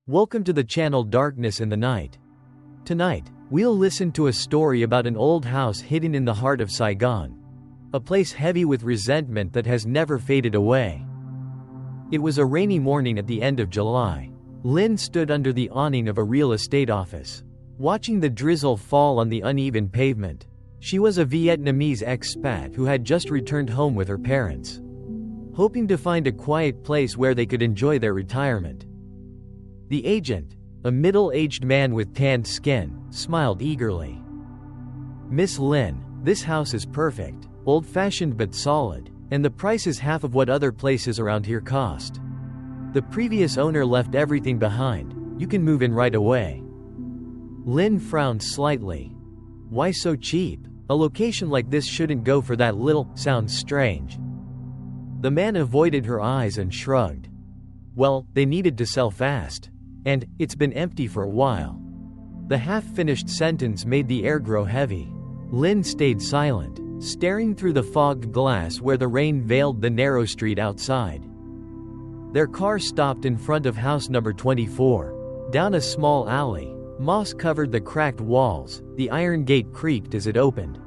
Welcome to the channel Darkness in the Night. Tonight, we'll listen to a story about an old house hidden in the heart of Saigon. A place heavy with resentment that has never faded away. It was a rainy morning at the end of July. Lynn stood under the awning of a real estate office, watching the drizzle fall on the uneven pavement. She was a Vietnamese expat who had just returned home with her parents, hoping to find a quiet place where they could enjoy their retirement. The agent, a middle-aged man with tanned skin, smiled eagerly. "Miss Lynn, this house is perfect, old-fashioned but solid, and the price is half of what other places around here cost. The previous owner left everything behind. You can move in right away." Lynn frowned slightly. Why so cheap? A location like this shouldn't go for that little. Sounds strange. The man avoided her eyes and shrugged. Well, they needed to sell fast. And it's been empty for a while. The half-finished sentence made the air grow heavy. Lynn stayed silent, staring through the fogged glass where the rain veiled the narrow street outside. Their car stopped in front of house number 24. Down a small alley, moss covered the cracked walls. The iron gate creaked as it opened.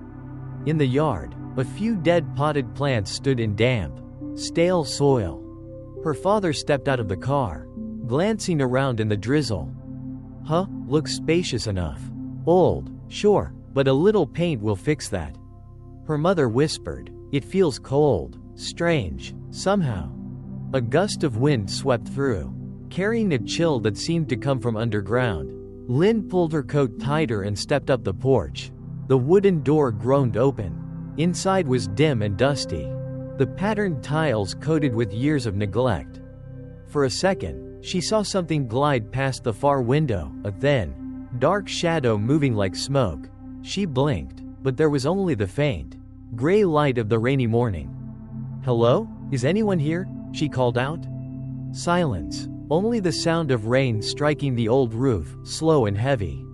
In the yard, a few dead potted plants stood in damp, stale soil. Her father stepped out of the car, glancing around in the drizzle. Looks spacious enough. Old, sure, but a little paint will fix that. Her mother whispered, "It feels cold, strange, somehow." A gust of wind swept through, carrying a chill that seemed to come from underground. Lynn pulled her coat tighter and stepped up the porch. The wooden door groaned open. Inside was dim and dusty, the patterned tiles coated with years of neglect. For a second, she saw something glide past the far window, a thin, dark shadow moving like smoke. She blinked, but there was only the faint, gray light of the rainy morning. "Hello? Is anyone here?" she called out. Silence, only the sound of rain striking the old roof, slow and heavy,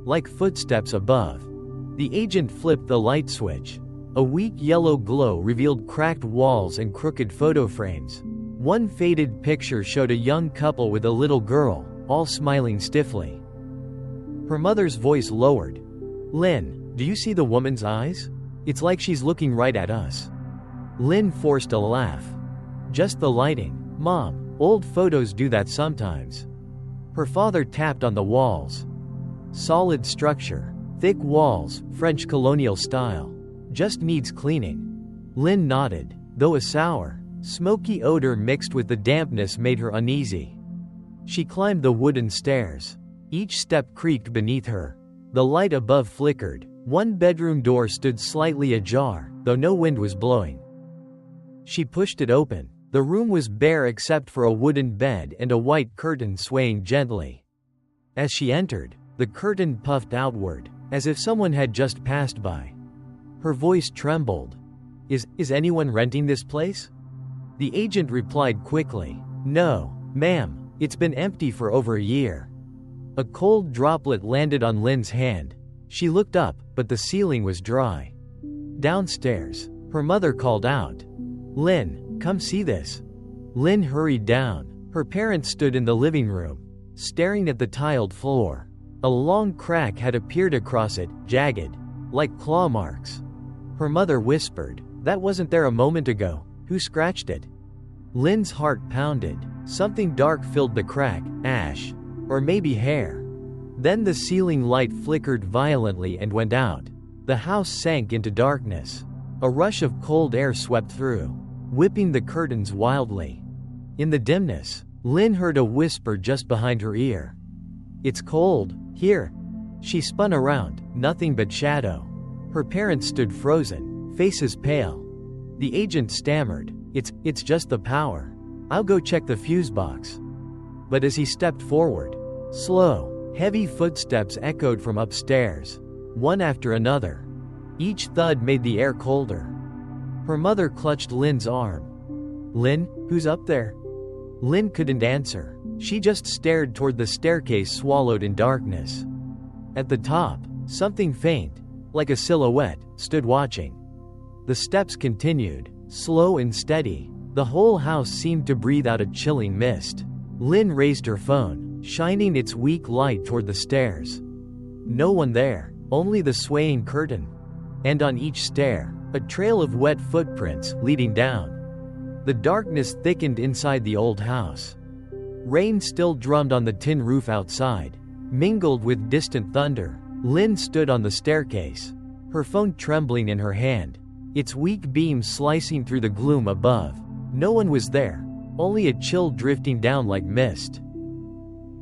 like footsteps above. The agent flipped the light switch. A weak yellow glow revealed cracked walls and crooked photo frames. One faded picture showed a young couple with a little girl, all smiling stiffly. Her mother's voice lowered. "Lynn, do you see the woman's eyes? It's like she's looking right at us." Lynn forced a laugh. "Just the lighting, Mom. Old photos do that sometimes." Her father tapped on the walls. "Solid structure, thick walls, French colonial style. Just needs cleaning." Lynn nodded, though a sour, smoky odor mixed with the dampness made her uneasy. She climbed the wooden stairs. Each step creaked beneath her. The light above flickered. One bedroom door stood slightly ajar, though no wind was blowing. She pushed it open. The room was bare except for a wooden bed and a white curtain swaying gently. As she entered, the curtain puffed outward, as if someone had just passed by. Her voice trembled. Is anyone renting this place?" The agent replied quickly, "No, ma'am, it's been empty for over a year." A cold droplet landed on Lynn's hand. She looked up, but the ceiling was dry. Downstairs, her mother called out, "Lynn, come see this." Lynn hurried down. Her parents stood in the living room, staring at the tiled floor. A long crack had appeared across it, jagged, like claw marks. Her mother whispered, "That wasn't there a moment ago. Who scratched it?" Lynn's heart pounded. Something dark filled the crack, ash, or maybe hair. Then the ceiling light flickered violently and went out. The house sank into darkness. A rush of cold air swept through, whipping the curtains wildly. In the dimness, Lynn heard a whisper just behind her ear. "It's cold here." She spun around, nothing but shadow. Her parents stood frozen, faces pale. The agent stammered, It's just the power. I'll go check the fuse box." But as he stepped forward, slow, heavy footsteps echoed from upstairs, one after another. Each thud made the air colder. Her mother clutched Lynn's arm. "Lynn, who's up there?" Lynn couldn't answer. She just stared toward the staircase swallowed in darkness. At the top, something faint, like a silhouette, stood watching. The steps continued, slow and steady. The whole house seemed to breathe out a chilling mist. Lynn raised her phone. shining its weak light toward the stairs. No one there, only the swaying curtain. And on each stair, a trail of wet footprints leading down. The darkness thickened inside the old house. Rain still drummed on the tin roof outside, mingled with distant thunder. Lynn stood on the staircase, her phone trembling in her hand, its weak beam slicing through the gloom above. No one was there, only a chill drifting down like mist.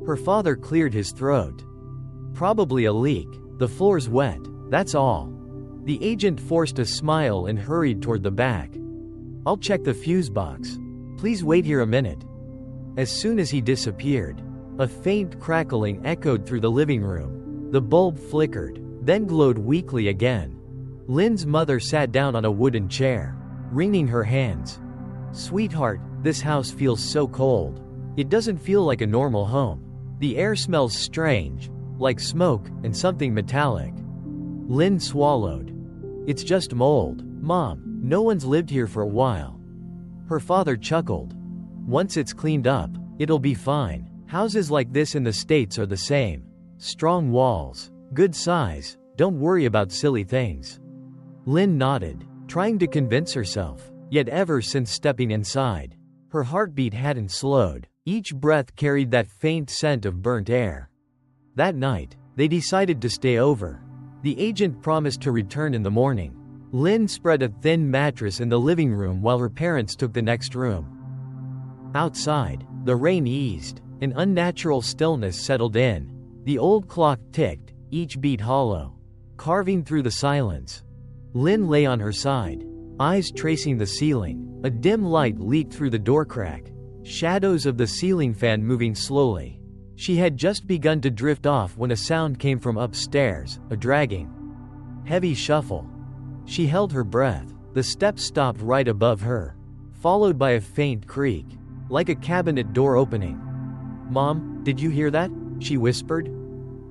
Her father cleared his throat. Probably a leak. The floor's wet, that's all. The agent forced a smile and hurried toward the back. I'll check the fuse box. Please wait here a minute. As soon as he disappeared, a faint crackling echoed through the living room. The bulb flickered, then glowed weakly again. Lynn's mother sat down on a wooden chair, wringing her hands. Sweetheart, this house feels so cold. It doesn't feel like a normal home. The air smells strange, like smoke and something metallic. Lynn swallowed. It's just mold, Mom. No one's lived here for a while. Her father chuckled. Once it's cleaned up, it'll be fine. Houses like this in the States are the same. Strong walls, good size, don't worry about silly things. Lynn nodded, trying to convince herself. Yet ever since stepping inside, her heartbeat hadn't slowed. Each breath carried that faint scent of burnt air. That night, they decided to stay over. The agent promised to return in the morning. Lynn spread a thin mattress in the living room while her parents took the next room. Outside, the rain eased. An unnatural stillness settled in. The old clock ticked, each beat hollow, carving through the silence. Lynn lay on her side, eyes tracing the ceiling. A dim light leaked through the door crack, shadows of the ceiling fan moving slowly. She had just begun to drift off when a sound came from upstairs, a dragging, heavy shuffle. She held her breath. The steps stopped right above her, followed by a faint creak, like a cabinet door opening. Mom, did you hear that? She whispered.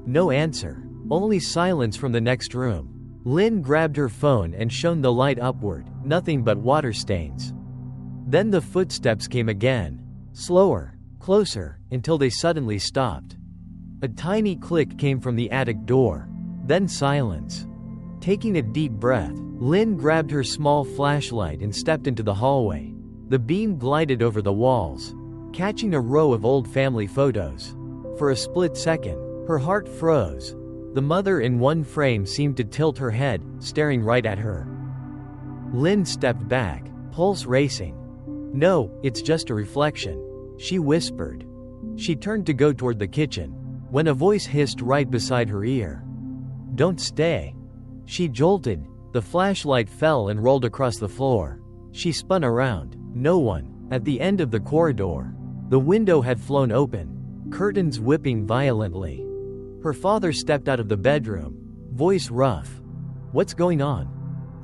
No answer, only silence from the next room. Lynn grabbed her phone and shone the light upward, nothing but water stains. Then the footsteps came again, slower, closer, until they suddenly stopped. A tiny click came from the attic door, then silence. Taking a deep breath, Lynn grabbed her small flashlight and stepped into the hallway. The beam glided over the walls, catching a row of old family photos. For a split second, her heart froze. The mother in one frame seemed to tilt her head, staring right at her. Lynn stepped back, pulse racing. No, it's just a reflection, she whispered. She turned to go toward the kitchen, when a voice hissed right beside her ear. Don't stay. She jolted. The flashlight fell and rolled across the floor. She spun around. No one. At the end of the corridor, the window had flown open, curtains whipping violently. Her father stepped out of the bedroom, voice rough. What's going on?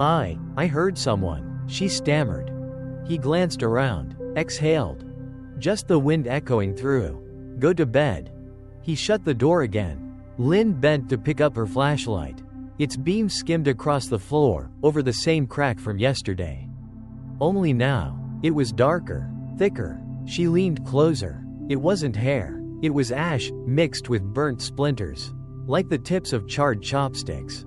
I heard someone, she stammered. He glanced around, exhaled. Just the wind echoing through. Go to bed. He shut the door again. Lynn bent to pick up her flashlight. Its beam skimmed across the floor, over the same crack from yesterday. Only now, it was darker, thicker. She leaned closer. It wasn't hair. It was ash, mixed with burnt splinters, like the tips of charred chopsticks.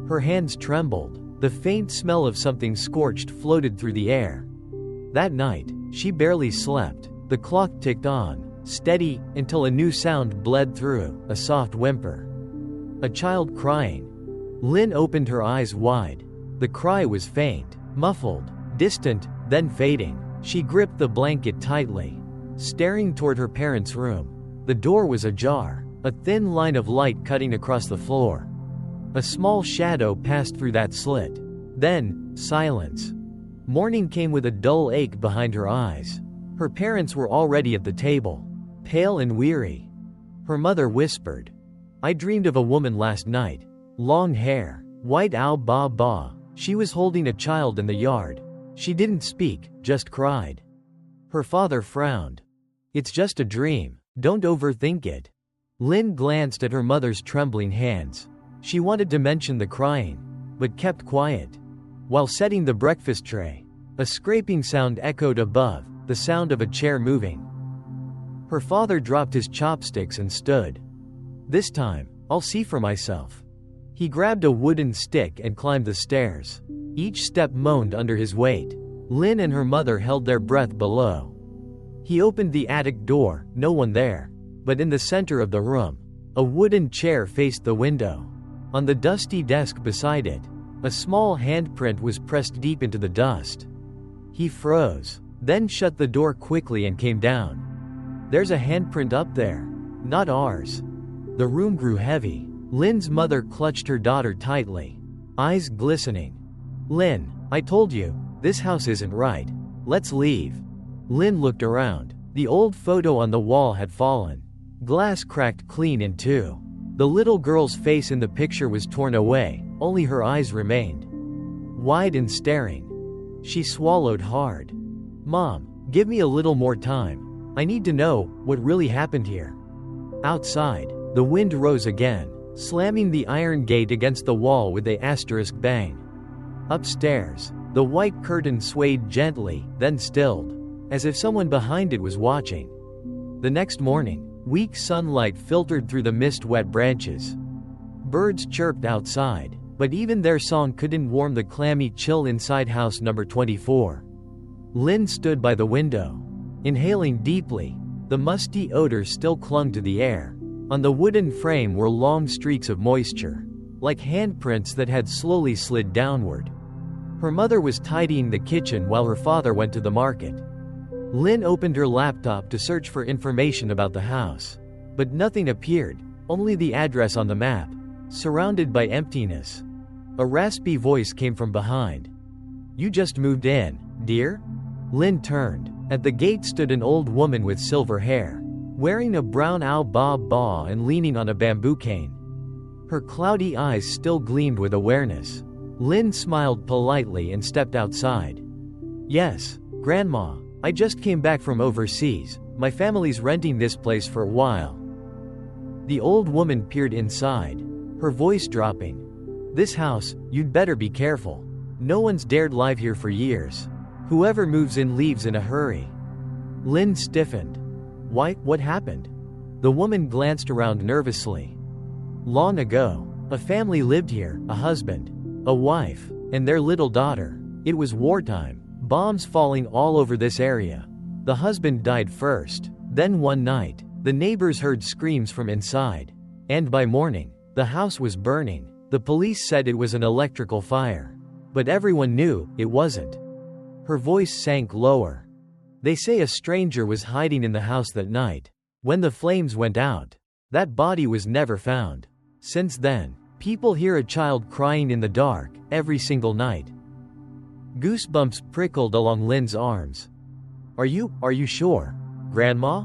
Her hands trembled. The faint smell of something scorched floated through the air. That night, she barely slept. The clock ticked on, steady, until a new sound bled through, a soft whimper. A child crying. Lynn opened her eyes wide. The cry was faint, muffled, distant, then fading. She gripped the blanket tightly, staring toward her parents' room. The door was ajar, a thin line of light cutting across the floor. A small shadow passed through that slit. Then, silence. Morning came with a dull ache behind her eyes. Her parents were already at the table, pale and weary. Her mother whispered, I dreamed of a woman last night. Long hair, white ba. She was holding a child in the yard. She didn't speak, just cried. Her father frowned. It's just a dream. Don't overthink it. Lynn glanced at her mother's trembling hands. She wanted to mention the crying, but kept quiet. While setting the breakfast tray, a scraping sound echoed above, the sound of a chair moving. Her father dropped his chopsticks and stood. "This time, I'll see for myself." He grabbed a wooden stick and climbed the stairs. Each step moaned under his weight. Lynn and her mother held their breath below. He opened the attic door, no one there. But in the center of the room, a wooden chair faced the window. On the dusty desk beside it, a small handprint was pressed deep into the dust. He froze, then shut the door quickly and came down. "There's a handprint up there. Not ours." The room grew heavy. Lynn's mother clutched her daughter tightly, eyes glistening. "Lynn, I told you, this house isn't right. Let's leave." Lynn looked around. The old photo on the wall had fallen. Glass cracked clean in two. The little girl's face in the picture was torn away, only her eyes remained wide and staring. She swallowed hard. "Mom, give me a little more time. I need to know what really happened here." Outside, the wind rose again, slamming the iron gate against the wall with a asterisk bang. Upstairs, the white curtain swayed gently, then stilled, as if someone behind it was watching. The next morning, weak sunlight filtered through the mist-wet branches. Birds chirped outside, but even their song couldn't warm the clammy chill inside house number 24. Lynn stood by the window, inhaling deeply. The musty odor still clung to the air. On the wooden frame were long streaks of moisture, like handprints that had slowly slid downward. Her mother was tidying the kitchen while her father went to the market. Lynn opened her laptop to search for information about the house. But nothing appeared, only the address on the map, surrounded by emptiness. A raspy voice came from behind. "You just moved in, dear?" Lynn turned. At the gate stood an old woman with silver hair, wearing a brown ba and leaning on a bamboo cane. Her cloudy eyes still gleamed with awareness. Lynn smiled politely and stepped outside. "Yes, Grandma. I just came back from overseas. My family's renting this place for a while." The old woman peered inside, her voice dropping. "This house, you'd better be careful. No one's dared live here for years. Whoever moves in leaves in a hurry." Lynn stiffened. "Why, what happened?" The woman glanced around nervously. "Long ago, a family lived here, a husband, a wife, and their little daughter. It was wartime. Bombs falling all over this area. The husband died first. Then one night, the neighbors heard screams from inside. And by morning, the house was burning. The police said it was an electrical fire. But everyone knew it wasn't." Her voice sank lower. "They say a stranger was hiding in the house that night. When the flames went out, that body was never found. Since then, people hear a child crying in the dark every single night." Goosebumps prickled along Lynn's arms. Are you sure, Grandma?"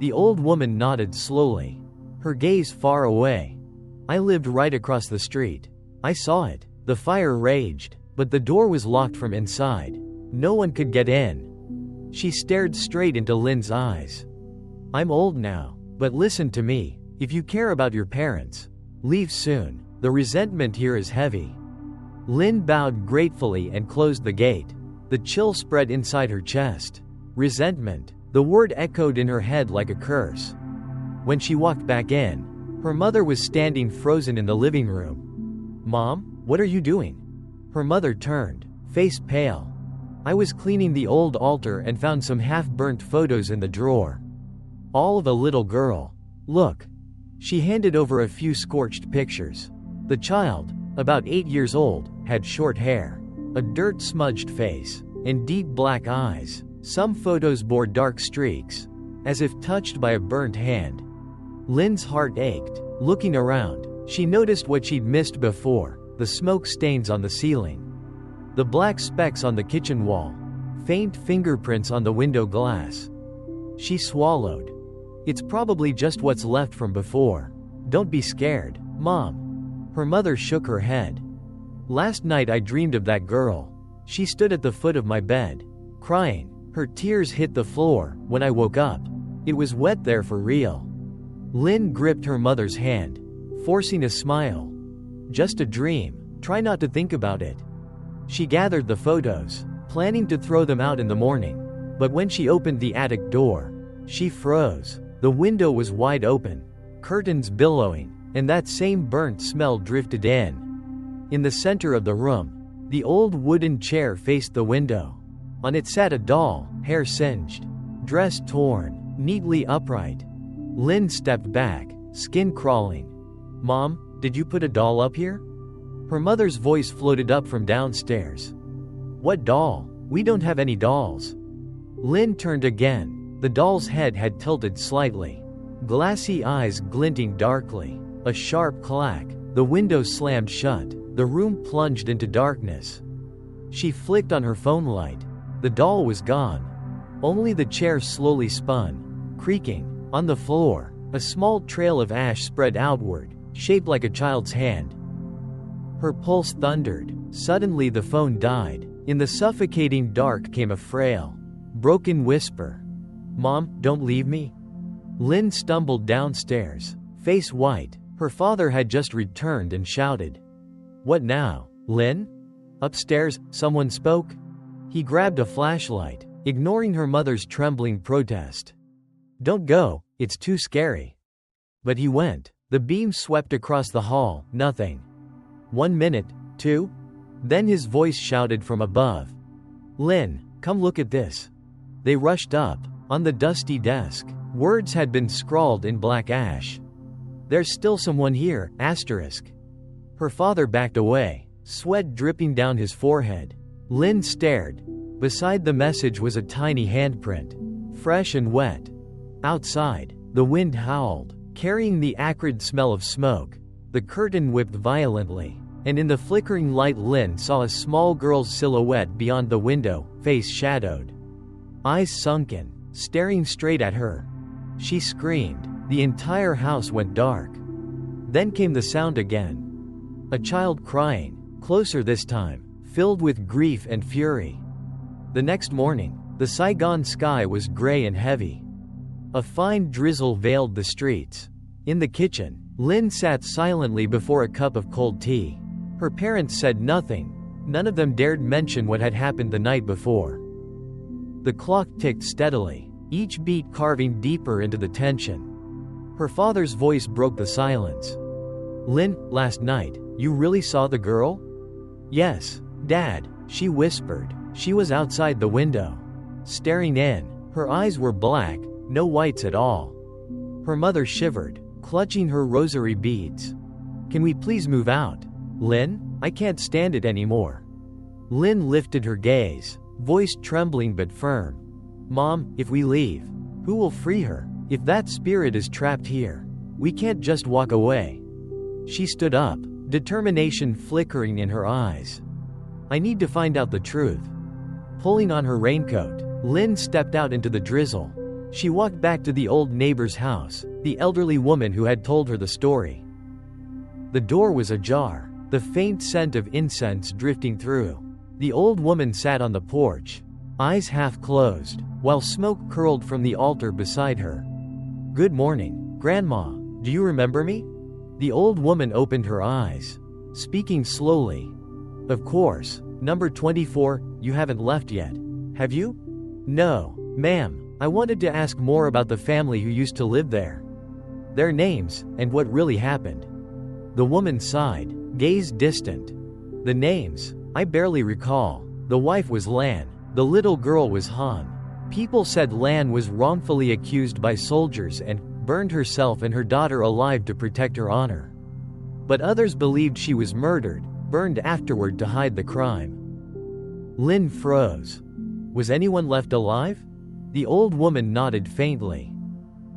The old woman nodded slowly, her gaze far away. "I lived right across the street. I saw it. The fire raged, but the door was locked from inside. No one could get in." She stared straight into Lynn's eyes. "I'm old now, but listen to me. If you care about your parents, leave soon. The resentment here is heavy." Lynn bowed gratefully and closed the gate. The chill spread inside her chest. Resentment. The word echoed in her head like a curse. When she walked back in, her mother was standing frozen in the living room. "Mom, what are you doing?" Her mother turned, face pale. "I was cleaning the old altar and found some half-burnt photos in the drawer. All of a little girl. Look." She handed over a few scorched pictures. The child, about 8 years old, had short hair, a dirt-smudged face, and deep black eyes. Some photos bore dark streaks, as if touched by a burnt hand. Lynn's heart ached. Looking around, she noticed what she'd missed before, the smoke stains on the ceiling, the black specks on the kitchen wall, faint fingerprints on the window glass. She swallowed. "It's probably just what's left from before. Don't be scared, Mom." Her mother shook her head. "Last night I dreamed of that girl. She stood at the foot of my bed, crying. Her tears hit the floor. When I woke up, it was wet there for real." Lynn gripped her mother's hand, forcing a smile. "Just a dream. Try not to think about it." She gathered the photos, planning to throw them out in the morning. But when she opened the attic door, She froze. The window was wide open, curtains billowing, and that same burnt smell drifted in. In the center of the room, the old wooden chair faced the window. On it sat a doll, hair singed, dress torn, neatly upright. Lynn stepped back, skin crawling. "Mom, did you put a doll up here?" Her mother's voice floated up from downstairs. "What doll? We don't have any dolls." Lynn turned again. The doll's head had tilted slightly, glassy eyes glinting darkly. A sharp clack. The window slammed shut. The room plunged into darkness. She flicked on her phone light. The doll was gone. Only the chair slowly spun, creaking. On the floor, a small trail of ash spread outward, shaped like a child's hand. Her pulse thundered. Suddenly the phone died. In the suffocating dark came a frail, broken whisper. "Mom, don't leave me." Lynn stumbled downstairs, face white. Her father had just returned and shouted, "What now, Lynn?" Upstairs, someone spoke. He grabbed a flashlight, ignoring her mother's trembling protest. "Don't go, it's too scary." But he went. The beam swept across the hall, nothing. 1 minute, 2. Then his voice shouted from above. "Lynn, come look at this." They rushed up. On the dusty desk, words had been scrawled in black ash. "There's still someone here, asterisk." Her father backed away, sweat dripping down his forehead. Lynn stared. Beside the message was a tiny handprint, fresh and wet. Outside, the wind howled, carrying the acrid smell of smoke. The curtain whipped violently, and in the flickering light Lynn saw a small girl's silhouette beyond the window, face shadowed. Eyes sunken, staring straight at her. She screamed. The entire house went dark. Then came the sound again. A child crying, closer this time, filled with grief and fury. The next morning, the Saigon sky was gray and heavy. A fine drizzle veiled the streets. In the kitchen, Lynn sat silently before a cup of cold tea. Her parents said nothing. None of them dared mention what had happened the night before. The clock ticked steadily, each beat carving deeper into the tension. Her father's voice broke the silence. "Lynn, last night, you really saw the girl?" "Yes, Dad," she whispered. She was outside the window, staring in. Her eyes were black, no whites at all. Her mother shivered, clutching her rosary beads. "Can we please move out, Lynn? I can't stand it anymore." Lynn lifted her gaze, voice trembling but firm. "Mom, if we leave, who will free her? If that spirit is trapped here, we can't just walk away." She stood up, determination flickering in her eyes. "I need to find out the truth." Pulling on her raincoat, Lynn stepped out into the drizzle. She walked back to the old neighbor's house, the elderly woman who had told her the story. The door was ajar, the faint scent of incense drifting through. The old woman sat on the porch, eyes half closed, while smoke curled from the altar beside her. "Good morning, Grandma. Do you remember me?" The old woman opened her eyes, speaking slowly. "Of course, number 24, you haven't left yet, have you?" "No, ma'am. I wanted to ask more about the family who used to live there. Their names, and what really happened." The woman sighed, gaze distant. "The names, I barely recall. The wife was Lan. The little girl was Han. People said Lan was wrongfully accused by soldiers and burned herself and her daughter alive to protect her honor. But others believed she was murdered, burned afterward to hide the crime." Lynn froze. "Was anyone left alive?" The old woman nodded faintly.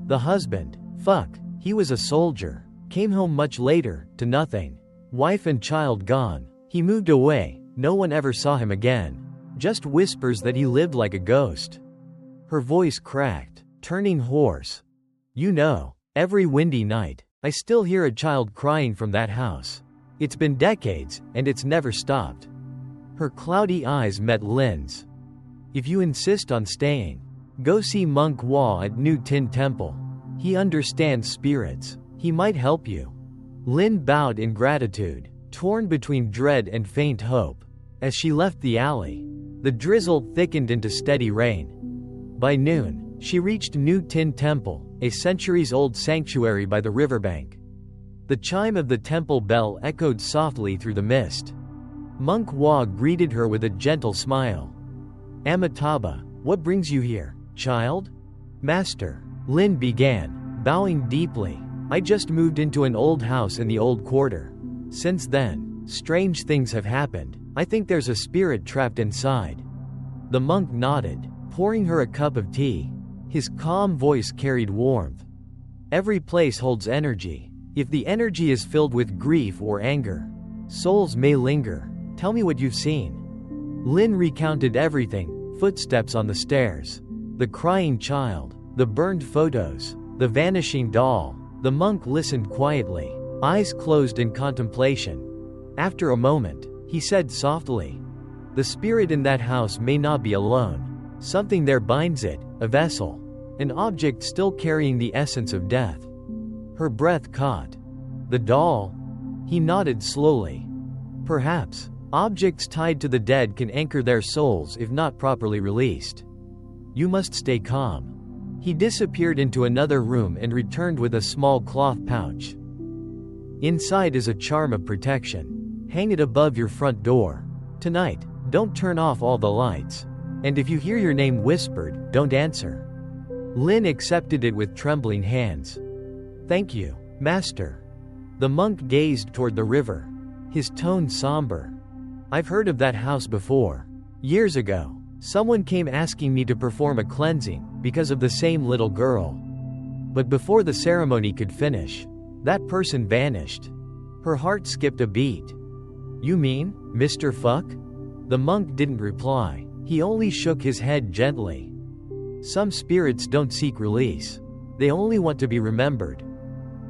"The husband, fuck, he was a soldier. Came home much later, to nothing. Wife and child gone. He moved away, no one ever saw him again. Just whispers that he lived like a ghost." Her voice cracked, turning hoarse. "You know, every windy night, I still hear a child crying from that house. It's been decades, and it's never stopped." Her cloudy eyes met Lynn's. "If you insist on staying, go see Monk Wa at New Tin Temple. He understands spirits. He might help you." Lynn bowed in gratitude, torn between dread and faint hope. As she left the alley, the drizzle thickened into steady rain. By noon, She reached New Tin Temple, a centuries-old sanctuary by the riverbank. The chime of the temple bell echoed softly through the mist. Monk Wa greeted her with a gentle smile. "Amitabha, what brings you here, child?" "Master," Lin began, bowing deeply, "I just moved into an old house in the old quarter. Since then, strange things have happened. I think there's a spirit trapped inside." The monk nodded, pouring her a cup of tea. His calm voice carried warmth. "Every place holds energy. If the energy is filled with grief or anger, souls may linger. Tell me what you've seen." Lin recounted everything: footsteps on the stairs, the crying child, the burned photos, the vanishing doll. The monk listened quietly, eyes closed in contemplation. After a moment, he said softly, "The spirit in that house may not be alone. Something there binds it, a vessel, an object still carrying the essence of death." Her breath caught. "The doll?" He nodded slowly. "Perhaps. Objects tied to the dead can anchor their souls if not properly released. You must stay calm." He disappeared into another room and returned with a small cloth pouch. "Inside is a charm of protection. Hang it above your front door. Tonight, don't turn off all the lights. And if you hear your name whispered, don't answer." Lin accepted it with trembling hands. "Thank you, Master." The monk gazed toward the river, his tone somber. "I've heard of that house before. Years ago, someone came asking me to perform a cleansing because of the same little girl. But before the ceremony could finish, that person vanished." Her heart skipped a beat. "You mean, Mr. Fuck?" The monk didn't reply. He only shook his head gently. "Some spirits don't seek release. They only want to be remembered."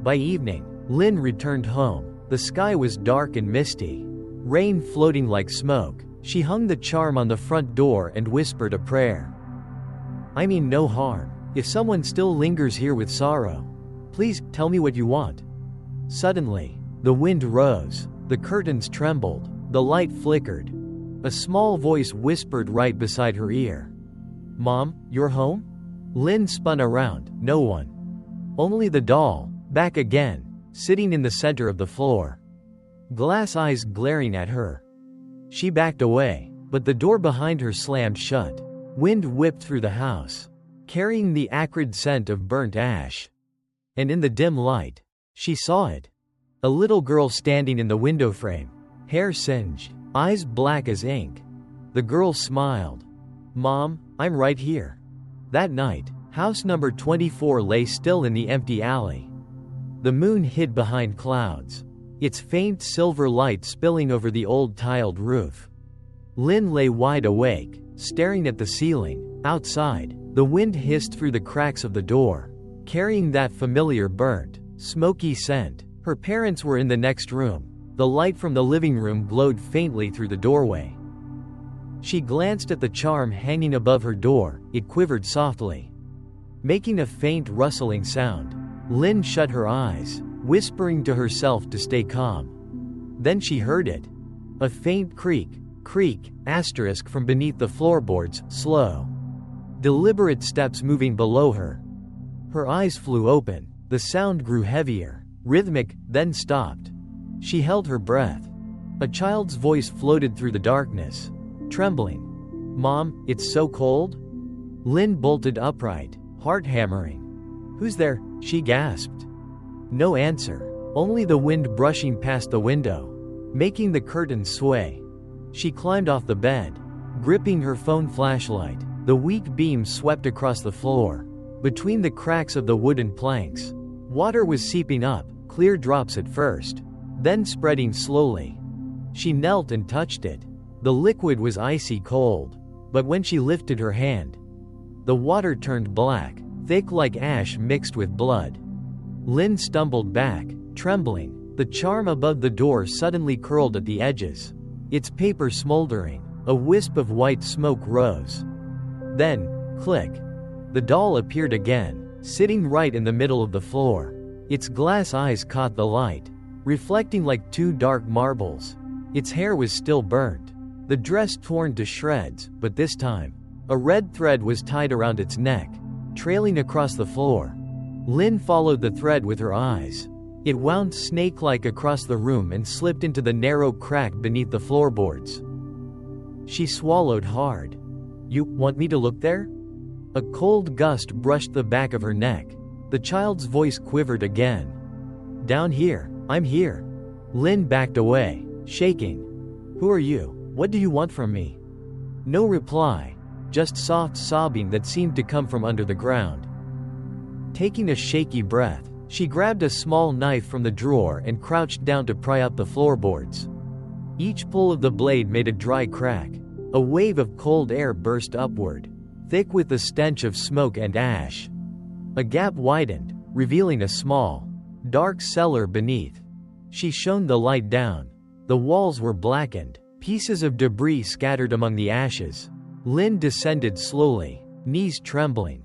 By evening, Lin returned home. The sky was dark and misty, rain floating like smoke. She hung the charm on the front door and whispered a prayer. "I mean no harm. If someone still lingers here with sorrow, please tell me what you want." Suddenly, the wind rose, the curtains trembled, the light flickered. A small voice whispered right beside her ear. "Mom, you're home?" Lin spun around. No one. Only the doll, back again, sitting in the center of the floor. Glass eyes glaring at her. She backed away, but the door behind her slammed shut. Wind whipped through the house, carrying the acrid scent of burnt ash. And in the dim light, she saw it. A little girl standing in the window frame, hair singed, eyes black as ink. The girl smiled. "Mom, I'm right here." That night, house number 24 lay still in the empty alley. The moon hid behind clouds, its faint silver light spilling over the old tiled roof. Lin lay wide awake, staring at the ceiling. Outside, the wind hissed through the cracks of the door, carrying that familiar burnt, smoky scent. Her parents were in the next room. The light from the living room glowed faintly through the doorway. She glanced at the charm hanging above her door. It quivered softly, making a faint rustling sound. Lin shut her eyes, whispering to herself to stay calm. Then she heard it. A faint creak, asterisk from beneath the floorboards, slow, deliberate steps moving below her. Her eyes flew open. The sound grew heavier, rhythmic, then stopped. She held her breath. A child's voice floated through the darkness, trembling. "Mom, it's so cold?" Lin bolted upright, heart hammering. "Who's there?" she gasped. No answer, only the wind brushing past the window, making the curtains sway. She climbed off the bed, gripping her phone flashlight. The weak beam swept across the floor, between the cracks of the wooden planks. Water was seeping up, clear drops at first, then spreading slowly. She knelt and touched it. The liquid was icy cold, but when she lifted her hand, the water turned black, thick like ash mixed with blood. Lin stumbled back, trembling. The charm above the door suddenly curled at the edges, its paper smoldering. A wisp of white smoke rose. Then, click. The doll appeared again, sitting right in the middle of the floor. Its glass eyes caught the light, reflecting like two dark marbles. Its hair was still burnt, the dress torn to shreds, but this time, a red thread was tied around its neck, trailing across the floor. Lynn followed the thread with her eyes. It wound snake-like across the room and slipped into the narrow crack beneath the floorboards. She swallowed hard. "You want me to look there?" A cold gust brushed the back of her neck. The child's voice quivered again. "Down here. I'm here." Lynn backed away, shaking. "Who are you? What do you want from me?" No reply, just soft sobbing that seemed to come from under the ground. Taking a shaky breath, she grabbed a small knife from the drawer and crouched down to pry up the floorboards. Each pull of the blade made a dry crack. A wave of cold air burst upward, thick with the stench of smoke and ash. A gap widened, revealing a small, dark cellar beneath. She shone the light down. The walls were blackened, pieces of debris scattered among the ashes. Lynn descended slowly, knees trembling.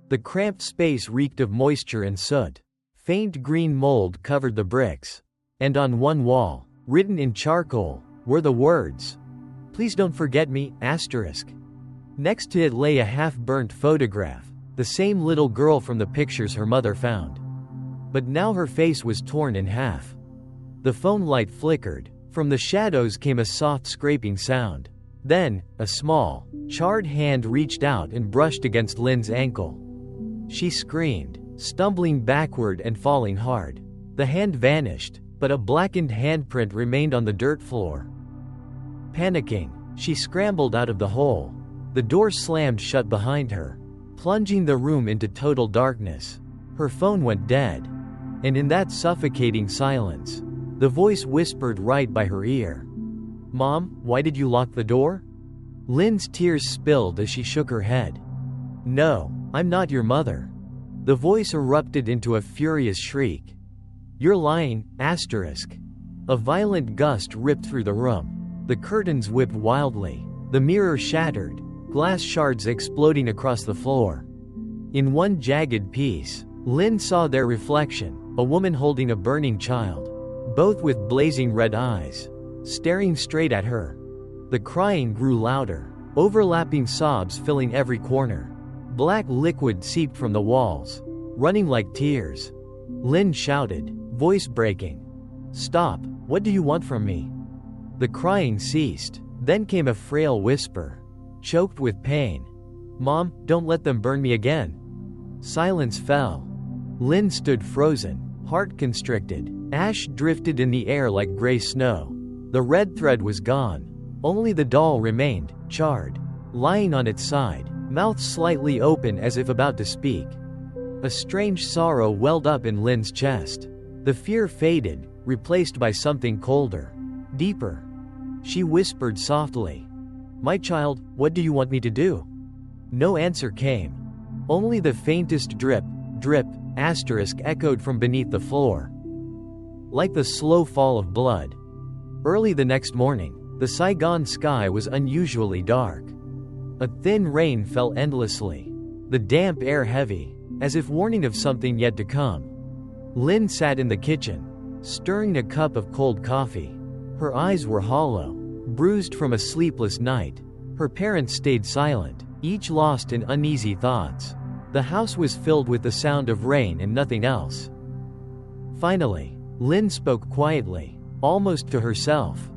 The cramped space reeked of moisture and soot. Faint green mold covered the bricks. And on one wall, written in charcoal, were the words, "Please don't forget me, asterisk." Next to it lay a half-burnt photograph, the same little girl from the pictures her mother found. But now her face was torn in half. The phone light flickered. From the shadows came a soft scraping sound. Then, a small, charred hand reached out and brushed against Lynn's ankle. She screamed, stumbling backward and falling hard. The hand vanished, but a blackened handprint remained on the dirt floor. Panicking, she scrambled out of the hole. The door slammed shut behind her, plunging the room into total darkness. Her phone went dead. And in that suffocating silence, the voice whispered right by her ear. "Mom, why did you lock the door?" Lynn's tears spilled as she shook her head. "No, I'm not your mother." The voice erupted into a furious shriek. "You're lying, asterisk." A violent gust ripped through the room. The curtains whipped wildly. The mirror shattered, glass shards exploding across the floor. In one jagged piece, Lynn saw their reflection, a woman holding a burning child, both with blazing red eyes, staring straight at her. The crying grew louder, overlapping sobs filling every corner. Black liquid seeped from the walls, running like tears. Lynn shouted, voice breaking, "Stop, what do you want from me?" The crying ceased. Then came a frail whisper, choked with pain. "Mom, don't let them burn me again." Silence fell. Lynn stood frozen, heart constricted. Ash drifted in the air like gray snow. The red thread was gone. Only the doll remained, charred, lying on its side, mouth slightly open as if about to speak. A strange sorrow welled up in Lynn's chest. The fear faded, replaced by something colder, deeper. She whispered softly, "My child, what do you want me to do?" No answer came. Only the faintest drip, drip, asterisk echoed from beneath the floor, like the slow fall of blood. Early the next morning, the Saigon sky was unusually dark. A thin rain fell endlessly, the damp air heavy, as if warning of something yet to come. Lynn sat in the kitchen, stirring a cup of cold coffee. Her eyes were hollow, bruised from a sleepless night. Her parents stayed silent, each lost in uneasy thoughts. The house was filled with the sound of rain and nothing else. Finally, Lynn spoke quietly, almost to herself.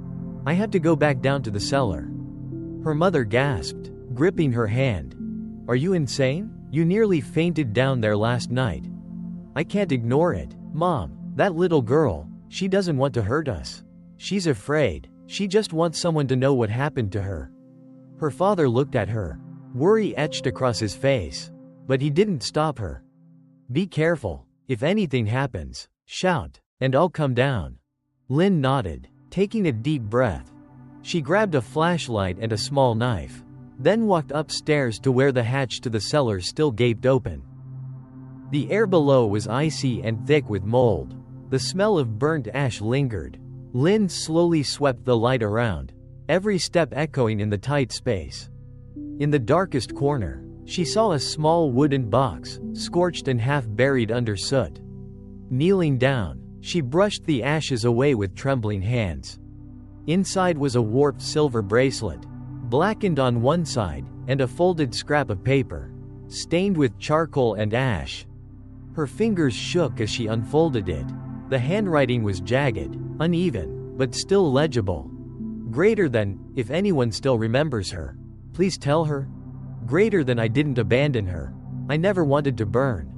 "I have to go back down to the cellar." Her mother gasped, gripping her hand. "Are you insane? You nearly fainted down there last night." "I can't ignore it, Mom. That little girl, she doesn't want to hurt us. She's afraid. She just wants someone to know what happened to her." Her father looked at her, worry etched across his face. But he didn't stop her. "Be careful. If anything happens, shout, and I'll come down." Lynn nodded, taking a deep breath. She grabbed a flashlight and a small knife, then walked upstairs to where the hatch to the cellar still gaped open. The air below was icy and thick with mold. The smell of burnt ash lingered. Lynn slowly swept the light around, every step echoing in the tight space. In the darkest corner, she saw a small wooden box, scorched and half buried under soot. Kneeling down, she brushed the ashes away with trembling hands. Inside was a warped silver bracelet, blackened on one side, and a folded scrap of paper. stained with charcoal and ash. Her fingers shook as she unfolded it. The handwriting was jagged, uneven, but still legible. Greater than, if anyone still remembers her. Please tell her. Greater than I didn't abandon her. I never wanted to burn.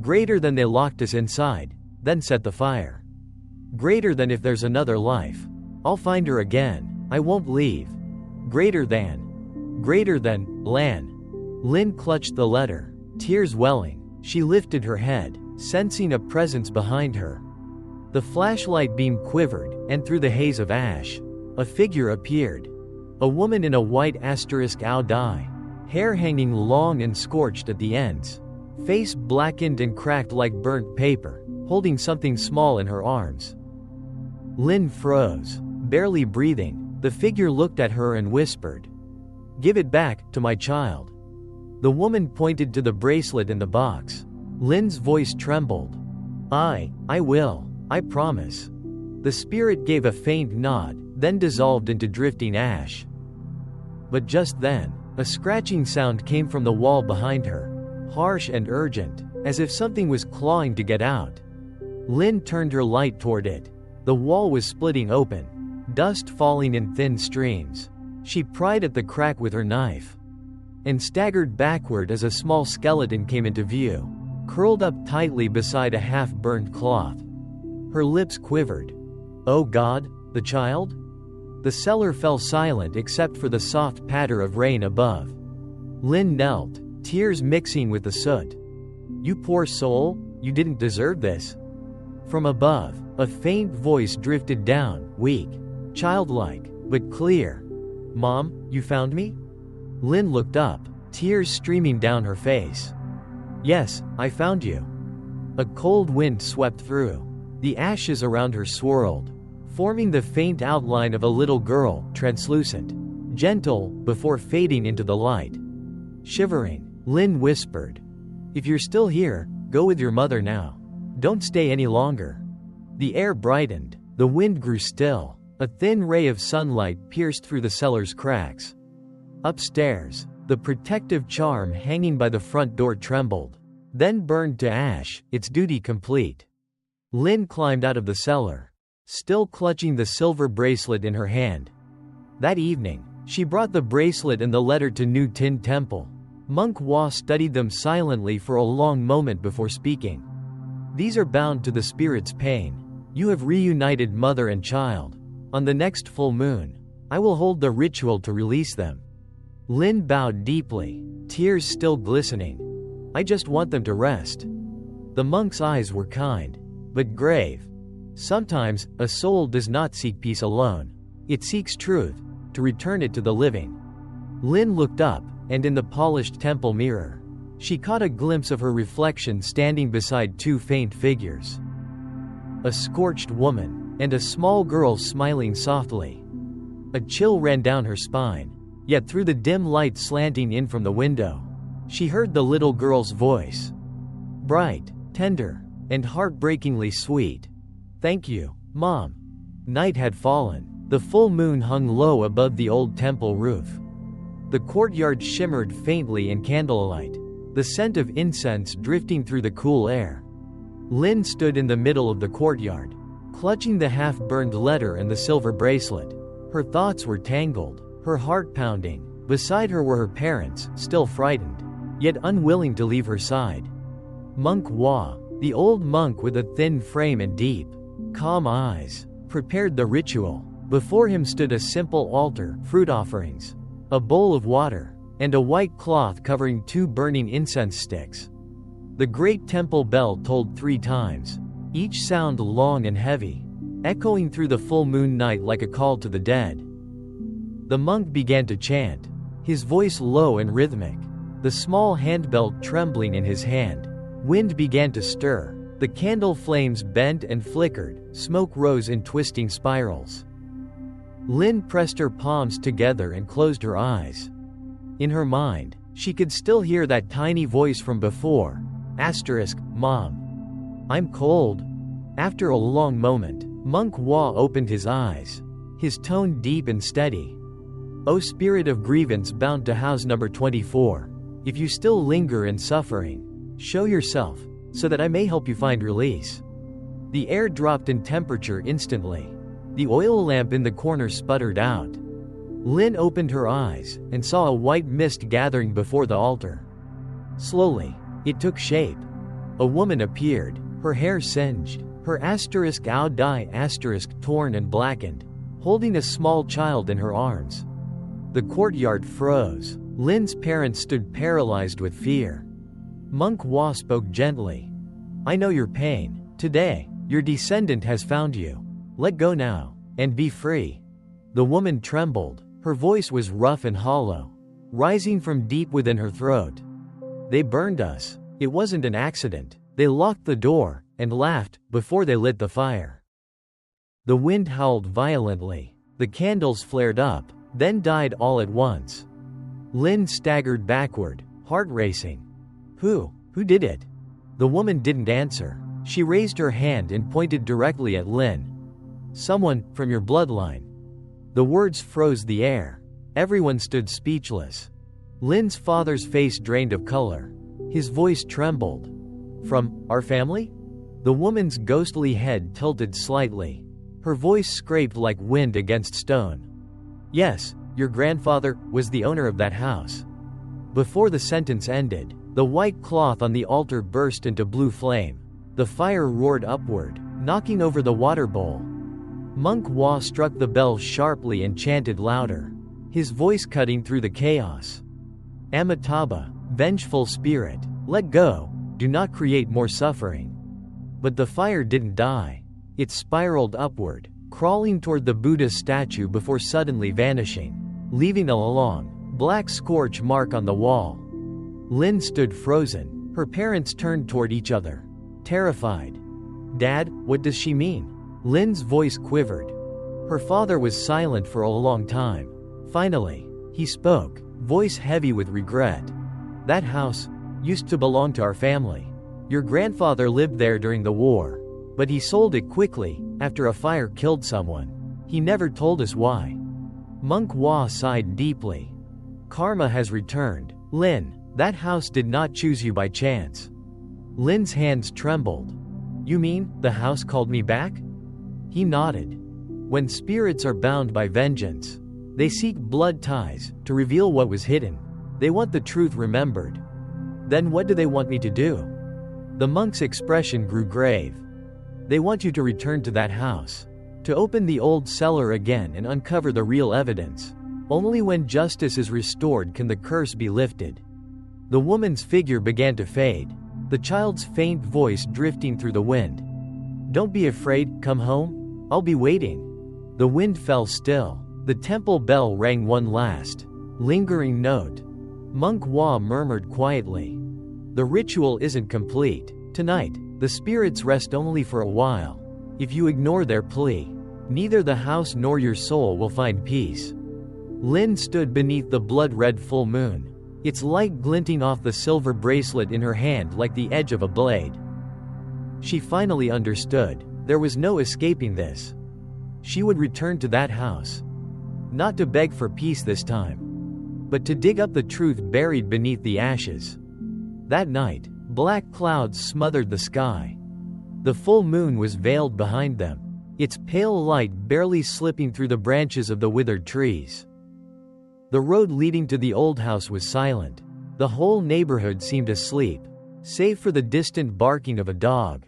Greater than they locked us inside, then set the fire. Greater than if there's another life. I'll find her again. I won't leave. Greater than. Greater than, Lan. Lynn clutched the letter, tears welling. She lifted her head, sensing a presence behind her. The flashlight beam quivered, and through the haze of ash, a figure appeared. A woman in a white *ow dye, hair hanging long and scorched at the ends, face blackened and cracked like burnt paper, holding something small in her arms. Lynn froze, barely breathing. The figure looked at her and whispered, "Give it back to my child." The woman pointed to the bracelet in the box. Lynn's voice trembled. I will. I promise." The spirit gave a faint nod, then dissolved into drifting ash. But just then, a scratching sound came from the wall behind her, harsh and urgent, as if something was clawing to get out. Lynn turned her light toward it. The wall was splitting open, dust falling in thin streams. She pried at the crack with her knife and staggered backward as a small skeleton came into view, curled up tightly beside a half-burned cloth. Her lips quivered. "Oh God, the child?" The cellar fell silent except for the soft patter of rain above. Lynn knelt, tears mixing with the soot. "You poor soul, you didn't deserve this." From above, a faint voice drifted down, weak, childlike, but clear. "Mom, you found me?" Lynn looked up, tears streaming down her face. "Yes, I found you." A cold wind swept through. The ashes around her swirled, forming the faint outline of a little girl, translucent, gentle, before fading into the light. Shivering, Lynn whispered, "If you're still here, go with your mother now. Don't stay any longer." The air brightened, the wind grew still. A thin ray of sunlight pierced through the cellar's cracks. Upstairs, the protective charm hanging by the front door trembled, then burned to ash, its duty complete. Lynn climbed out of the cellar, still clutching the silver bracelet in her hand. That evening, she brought the bracelet and the letter to New Tin Temple. Monk Wa studied them silently for a long moment before speaking. "These are bound to the spirit's pain. You have reunited mother and child. On the next full moon, I will hold the ritual to release them." Lynn bowed deeply, tears still glistening. "I just want them to rest." The monk's eyes were kind, but grave. Sometimes, a soul does not seek peace alone. It seeks truth, to return it to the living. Lynn looked up, and in the polished temple mirror, she caught a glimpse of her reflection standing beside two faint figures. A scorched woman, and a small girl smiling softly. A chill ran down her spine, yet through the dim light slanting in from the window, she heard the little girl's voice. Bright, tender, and heartbreakingly sweet. "Thank you, Mom." Night had fallen. The full moon hung low above the old temple roof. The courtyard shimmered faintly in candlelight, the scent of incense drifting through the cool air. Lynn stood in the middle of the courtyard, clutching the half-burned letter and the silver bracelet. Her thoughts were tangled, her heart pounding. Beside her were her parents, still frightened, yet unwilling to leave her side. Monk Wa, the old monk with a thin frame and deep, calm eyes, prepared the ritual. Before him stood a simple altar, fruit offerings, a bowl of water, and a white cloth covering two burning incense sticks. The great temple bell tolled 3 times, each sound long and heavy, echoing through the full moon night like a call to the dead. The monk began to chant, his voice low and rhythmic, the small handbell trembling in his hand. Wind began to stir, the candle flames bent and flickered, smoke rose in twisting spirals. Lynn pressed her palms together and closed her eyes. In her mind, she could still hear that tiny voice from before. Mom. I'm cold. After a long moment, Monk Wa opened his eyes, his tone deep and steady. O spirit of grievance bound to house number 24. If you still linger in suffering, show yourself, so that I may help you find release." The air dropped in temperature instantly. The oil lamp in the corner sputtered out. Lynn opened her eyes and saw a white mist gathering before the altar. Slowly, it took shape. A woman appeared, her hair singed, her **die** torn and blackened, holding a small child in her arms. The courtyard froze. Lynn's parents stood paralyzed with fear. Monk Wa spoke gently. "I know your pain. Today, your descendant has found you. Let go now, and be free." The woman trembled. Her voice was rough and hollow, rising from deep within her throat. "They burned us. It wasn't an accident. They locked the door and laughed before they lit the fire." The wind howled violently. The candles flared up, then died all at once. Lynn staggered backward, heart racing. Who did it?" The woman didn't answer. She raised her hand and pointed directly at Lynn. "Someone from your bloodline." The words froze the air. Everyone stood speechless. Lynn's father's face drained of color. His voice trembled. "From our family?" The woman's ghostly head tilted slightly. Her voice scraped like wind against stone. "Yes, your grandfather was the owner of that house." Before the sentence ended, the white cloth on the altar burst into blue flame. The fire roared upward, knocking over the water bowl. Monk Wa struck the bell sharply and chanted louder, his voice cutting through the chaos. "Amitabha, vengeful spirit, let go, do not create more suffering." But the fire didn't die. It spiraled upward, crawling toward the Buddha's statue before suddenly vanishing, leaving a long, black scorch mark on the wall. Lynn stood frozen. Her parents turned toward each other, terrified. "Dad, what does she mean?" Lynn's voice quivered. Her father was silent for a long time. Finally, he spoke, voice heavy with regret. "That house used to belong to our family. Your grandfather lived there during the war, but he sold it quickly after a fire killed someone. He never told us why." Monk Wa sighed deeply. "Karma has returned. Lynn, that house did not choose you by chance." Lynn's hands trembled. "You mean, the house called me back?" He nodded. "When spirits are bound by vengeance, they seek blood ties to reveal what was hidden. They want the truth remembered." "Then what do they want me to do?" The monk's expression grew grave. "They want you to return to that house, to open the old cellar again and uncover the real evidence. Only when justice is restored can the curse be lifted." The woman's figure began to fade, the child's faint voice drifting through the wind. "Don't be afraid, come home. I'll be waiting." The wind fell still. The temple bell rang one last, lingering note. Monk Wa murmured quietly, "The ritual isn't complete. Tonight, the spirits rest only for a while. If you ignore their plea, neither the house nor your soul will find peace." Lynn stood beneath the blood-red full moon, its light glinting off the silver bracelet in her hand like the edge of a blade. She finally understood. There was no escaping this. She would return to that house. Not to beg for peace this time, but to dig up the truth buried beneath the ashes. That night, black clouds smothered the sky. The full moon was veiled behind them, its pale light barely slipping through the branches of the withered trees. The road leading to the old house was silent. The whole neighborhood seemed asleep, save for the distant barking of a dog.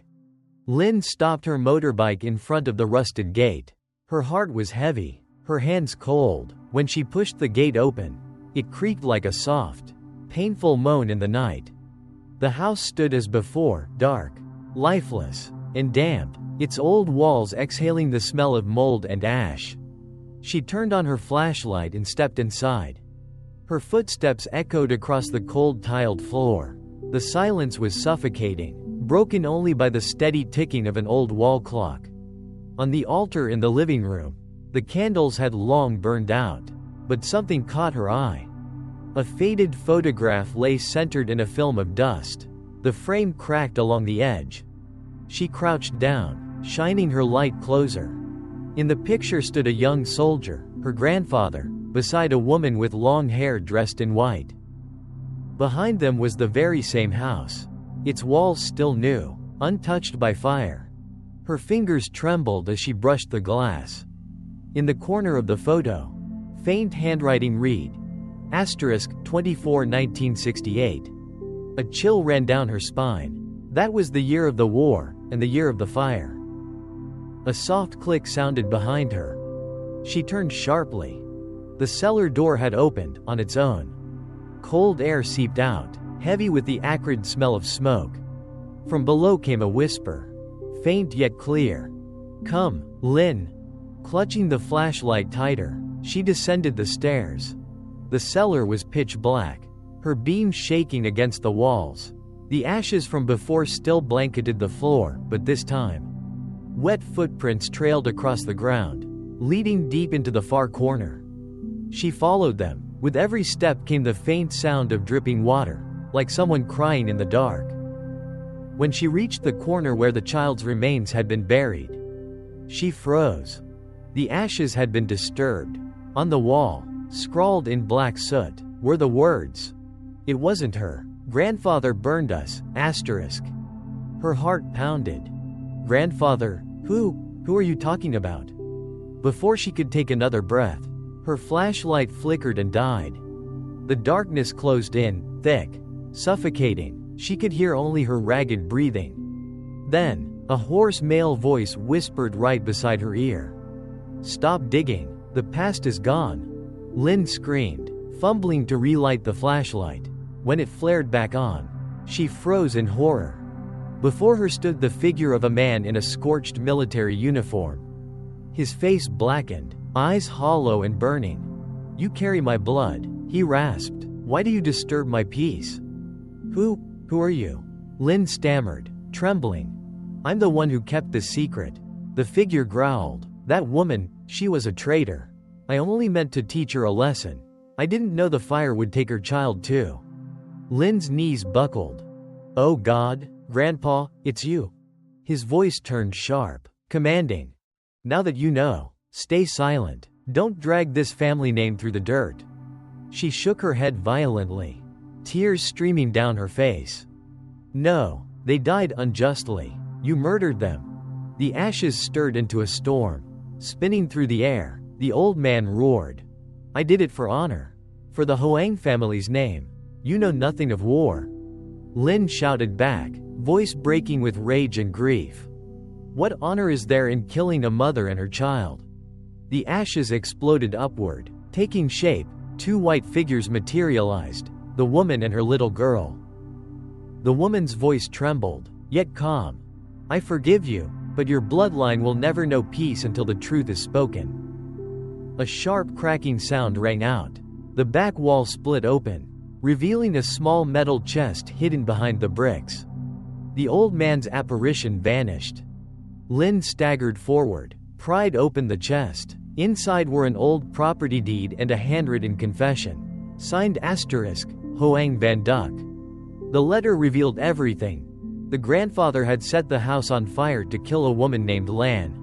Lynn stopped her motorbike in front of the rusted gate. Her heart was heavy, her hands cold. When she pushed the gate open, it creaked like a soft, painful moan in the night. The house stood as before, dark, lifeless, and damp, its old walls exhaling the smell of mold and ash. She turned on her flashlight and stepped inside. Her footsteps echoed across the cold tiled floor. The silence was suffocating, broken only by the steady ticking of an old wall clock. On the altar in the living room, the candles had long burned out, but something caught her eye. A faded photograph lay centered in a film of dust. The frame cracked along the edge. She crouched down, shining her light closer. In the picture stood a young soldier, her grandfather, beside a woman with long hair dressed in white. Behind them was the very same house. Its walls still new, untouched by fire. Her fingers trembled as she brushed the glass. In the corner of the photo, faint handwriting read, *24 1968. A chill ran down her spine. That was the year of the war, and the year of the fire. A soft click sounded behind her. She turned sharply. The cellar door had opened, on its own. Cold air seeped out, heavy with the acrid smell of smoke. From below came a whisper, faint yet clear. "Come, Lynn." Clutching the flashlight tighter, she descended the stairs. The cellar was pitch black, her beams shaking against the walls. The ashes from before still blanketed the floor, but this time, wet footprints trailed across the ground, leading deep into the far corner. She followed them. With every step came the faint sound of dripping water, like someone crying in the dark. When she reached the corner where the child's remains had been buried, she froze. The ashes had been disturbed. On the wall, scrawled in black soot, were the words, "It wasn't her. Grandfather burned us, *." Her heart pounded. Grandfather? Who are you talking about? Before she could take another breath, her flashlight flickered and died. The darkness closed in, thick, suffocating. She could hear only her ragged breathing. Then, a hoarse male voice whispered right beside her ear. "Stop digging. The past is gone." Lynn screamed, fumbling to relight the flashlight. When it flared back on, she froze in horror. Before her stood the figure of a man in a scorched military uniform. His face blackened, eyes hollow and burning. "You carry my blood," he rasped. "Why do you disturb my peace?" Who are you?" Lynn stammered, trembling. "I'm the one who kept this secret." The figure growled. "That woman, she was a traitor. I only meant to teach her a lesson. I didn't know the fire would take her child too." Lynn's knees buckled. "Oh God, Grandpa, it's you." His voice turned sharp, commanding. "Now that you know, stay silent. Don't drag this family name through the dirt." She shook her head violently, tears streaming down her face. "No, they died unjustly. You murdered them." The ashes stirred into a storm, spinning through the air. The old man roared. "I did it for honor. For the Hoang family's name. You know nothing of war." Lynn shouted back, voice breaking with rage and grief. "What honor is there in killing a mother and her child?" The ashes exploded upward, taking shape. Two white figures materialized, the woman and her little girl. The woman's voice trembled, yet calm. "I forgive you, but your bloodline will never know peace until the truth is spoken." A sharp cracking sound rang out. The back wall split open, revealing a small metal chest hidden behind the bricks. The old man's apparition vanished. Lynn staggered forward, pried open the chest. Inside were an old property deed and a handwritten confession, signed *Hoang Van Duck. The letter revealed everything. The grandfather had set the house on fire to kill a woman named Lan,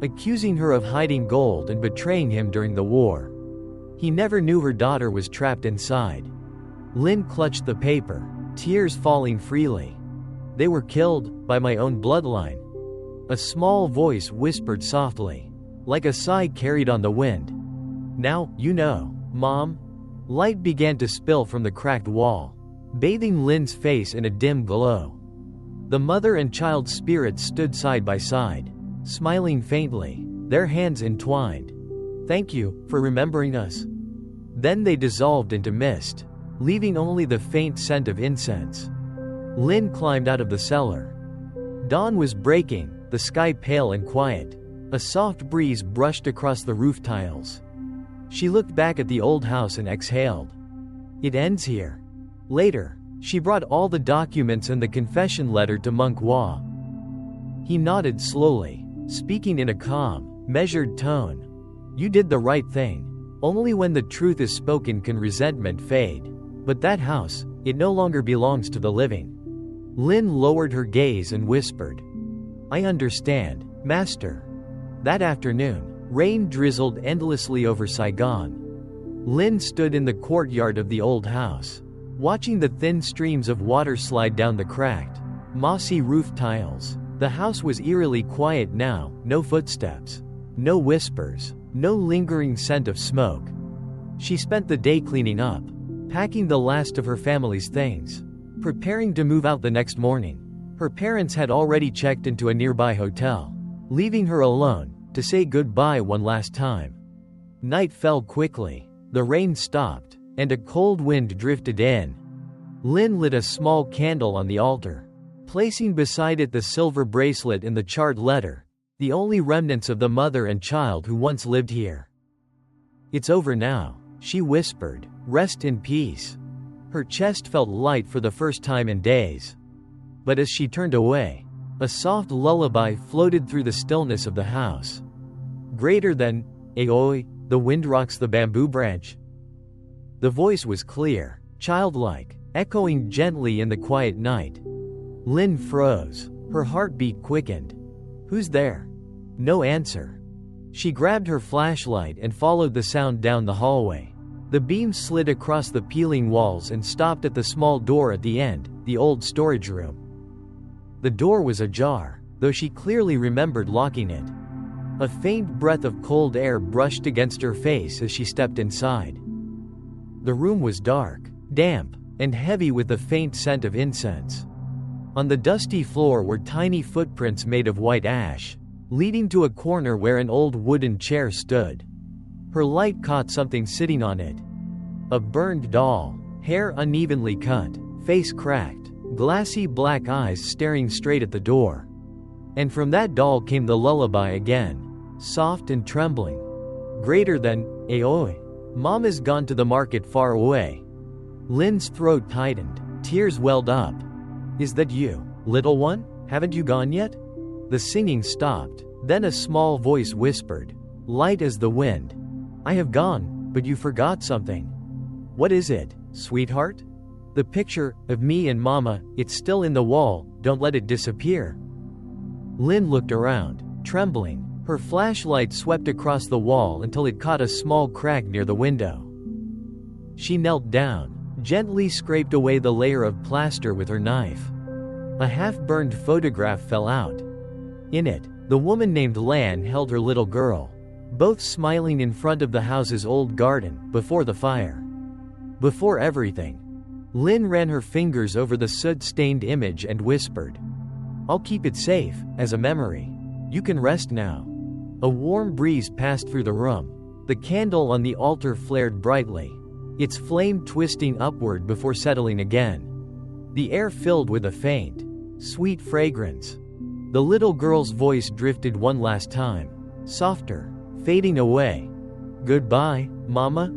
accusing her of hiding gold and betraying him during the war. He never knew her daughter was trapped inside. Lynn clutched the paper, tears falling freely. "They were killed by my own bloodline." A small voice whispered softly, like a sigh carried on the wind. "Now, you know, Mom." Light began to spill from the cracked wall, bathing Lynn's face in a dim glow. The mother and child spirits stood side by side, smiling faintly, their hands entwined. "Thank you for remembering us." Then they dissolved into mist, leaving only the faint scent of incense. Lynn climbed out of the cellar. Dawn was breaking, the sky pale and quiet. A soft breeze brushed across the roof tiles. She looked back at the old house and exhaled. "It ends here." Later, she brought all the documents and the confession letter to Monk Hua. He nodded slowly, speaking in a calm, measured tone. "You did the right thing. Only when the truth is spoken can resentment fade. But that house, it no longer belongs to the living." Lynn lowered her gaze and whispered, "I understand, Master." That afternoon, rain drizzled endlessly over Saigon. Lynn stood in the courtyard of the old house, watching the thin streams of water slide down the cracked, mossy roof tiles. The house was eerily quiet now, no footsteps, no whispers, no lingering scent of smoke. She spent the day cleaning up, packing the last of her family's things, preparing to move out the next morning. Her parents had already checked into a nearby hotel, leaving her alone to say goodbye one last time. Night fell quickly, the rain stopped, and a cold wind drifted in. Lynn lit a small candle on the altar, placing beside it the silver bracelet and the charred letter, the only remnants of the mother and child who once lived here. "It's over now," she whispered. "Rest in peace." Her chest felt light for the first time in days. But as she turned away, a soft lullaby floated through the stillness of the house. Greater than, "Aoi, the wind rocks the bamboo branch." The voice was clear, childlike, echoing gently in the quiet night. Lynn froze, her heartbeat quickened. "Who's there?" No answer. She grabbed her flashlight and followed the sound down the hallway. The beam slid across the peeling walls and stopped at the small door at the end, the old storage room. The door was ajar, though she clearly remembered locking it. A faint breath of cold air brushed against her face as she stepped inside. The room was dark, damp, and heavy with the faint scent of incense. On the dusty floor were tiny footprints made of white ash, leading to a corner where an old wooden chair stood. Her light caught something sitting on it. A burned doll, hair unevenly cut, face cracked, glassy black eyes staring straight at the door. And from that doll came the lullaby again, soft and trembling. Greater than, "Aoi. Mom has gone to the market far away." Lynn's throat tightened, tears welled up. "Is that you, little one? Haven't you gone yet?" The singing stopped, then a small voice whispered, light as the wind, "I have gone, but you forgot something." "What is it, sweetheart?" "The picture of me and Mama, it's still in the wall, don't let it disappear." Lynn looked around, trembling. Her flashlight swept across the wall until it caught a small crack near the window. She knelt down, gently scraped away the layer of plaster with her knife. A half-burned photograph fell out. In it, the woman named Lan held her little girl, both smiling in front of the house's old garden, before the fire. Before everything. Lynn ran her fingers over the soot-stained image and whispered, "I'll keep it safe, as a memory. You can rest now." A warm breeze passed through the room. The candle on the altar flared brightly, its flame twisting upward before settling again. The air filled with a faint, sweet fragrance. The little girl's voice drifted one last time, softer, fading away. "Goodbye, Mama."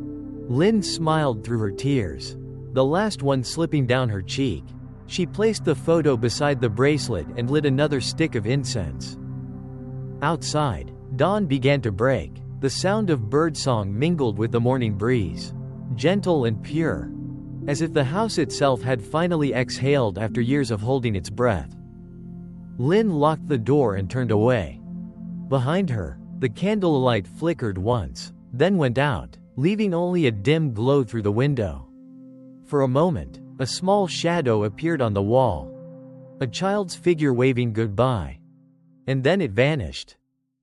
Lynn smiled through her tears, the last one slipping down her cheek. She placed the photo beside the bracelet and lit another stick of incense. Outside, dawn began to break. The sound of birdsong mingled with the morning breeze, gentle and pure, as if the house itself had finally exhaled after years of holding its breath. Lynn locked the door and turned away. Behind her, the candlelight flickered once, then went out, leaving only a dim glow through the window. For a moment, a small shadow appeared on the wall, a child's figure waving goodbye. And then it vanished.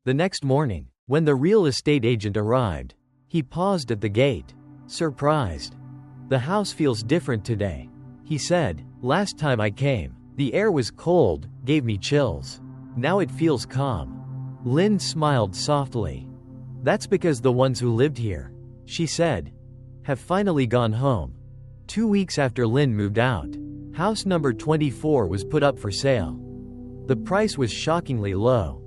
The next morning, when the real estate agent arrived, he paused at the gate, surprised. "The house feels different today," he said. "Last time I came, the air was cold, gave me chills. Now it feels calm." Lynn smiled softly. "That's because the ones who lived here," she said, "have finally gone home." 2 weeks after Lynn moved out, house number 24 was put up for sale. The price was shockingly low.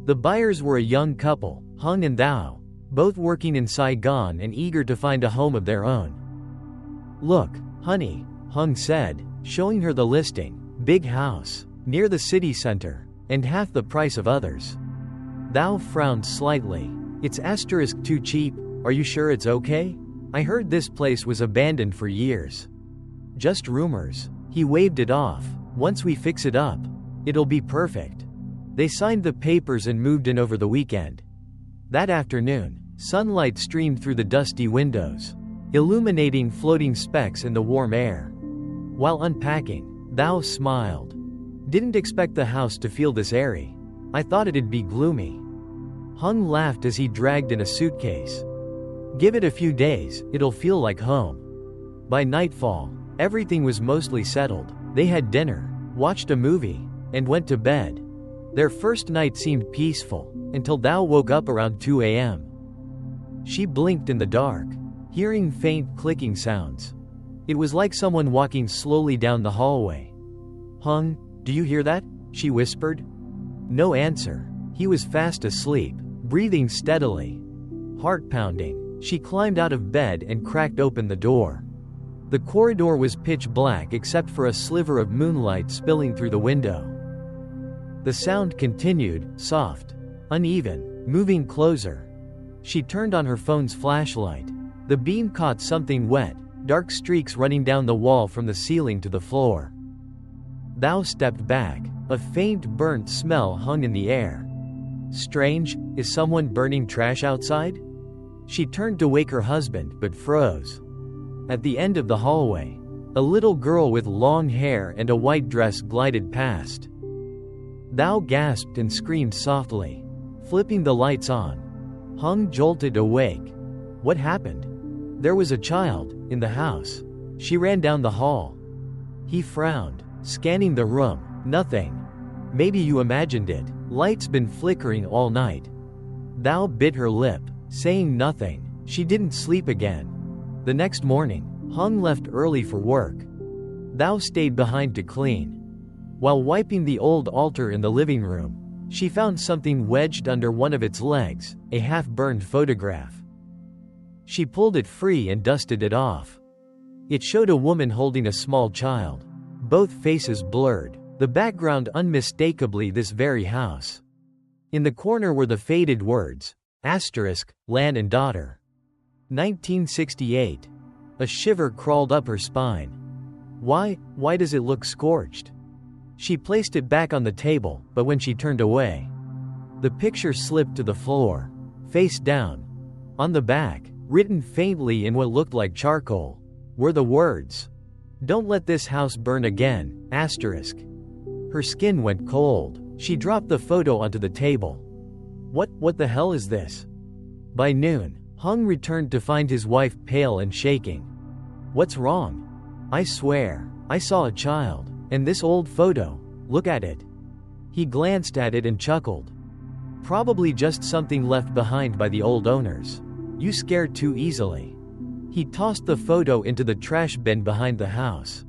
The buyers were a young couple, Hung and Thao, both working in Saigon and eager to find a home of their own. "Look, honey," Hung said, showing her the listing. "Big house, near the city center, and half the price of others." Thao frowned slightly. "It's asterisk too cheap, are you sure it's okay? I heard this place was abandoned for years." "Just rumors." He waved it off. "Once we fix it up, it'll be perfect." They signed the papers and moved in over the weekend. That afternoon, sunlight streamed through the dusty windows. illuminating floating specks in the warm air. While unpacking, Thao smiled. Didn't expect the house to feel this airy. I thought it'd be gloomy. Hung laughed as he dragged in a suitcase. Give it a few days, it'll feel like home. By nightfall, everything was mostly settled. They had dinner, watched a movie, and went to bed. Their first night seemed peaceful, until Thao woke up around 2 a.m. She blinked in the dark, hearing faint clicking sounds. It was like someone walking slowly down the hallway. Hung, do you hear that? She whispered. No answer. He was fast asleep, breathing steadily. Heart pounding, she climbed out of bed and cracked open the door. The corridor was pitch black except for a sliver of moonlight spilling through the window. The sound continued, soft, uneven, moving closer. She turned on her phone's flashlight. The beam caught something wet, dark streaks running down the wall from the ceiling to the floor. Thao stepped back. A faint burnt smell hung in the air. Strange, is someone burning trash outside? She turned to wake her husband, but froze. At the end of the hallway, a little girl with long hair and a white dress glided past. Thao gasped and screamed softly, flipping the lights on. Hung jolted awake. What happened? There was a child in the house. She ran down the hall. He frowned, scanning the room. Nothing. Maybe you imagined it. Light's been flickering all night. Thao bit her lip, saying nothing. She didn't sleep again. The next morning, Hung left early for work. Thao stayed behind to clean. While wiping the old altar in the living room, she found something wedged under one of its legs, a half-burned photograph. She pulled it free and dusted it off. It showed a woman holding a small child, both faces blurred, the background unmistakably this very house. In the corner were the faded words, Lan and daughter. 1968. A shiver crawled up her spine. Why does it look scorched? She placed it back on the table, but when she turned away, the picture slipped to the floor, face down. On the back, written faintly in what looked like charcoal, were the words, "Don't let this house burn again, *." Her skin went cold. She dropped the photo onto the table. What the hell is this? By noon, Hung returned to find his wife pale and shaking. What's wrong? I swear, I saw a child. And this old photo, look at it. He glanced at it and chuckled. Probably just something left behind by the old owners. You scared too easily. He tossed the photo into the trash bin behind the house.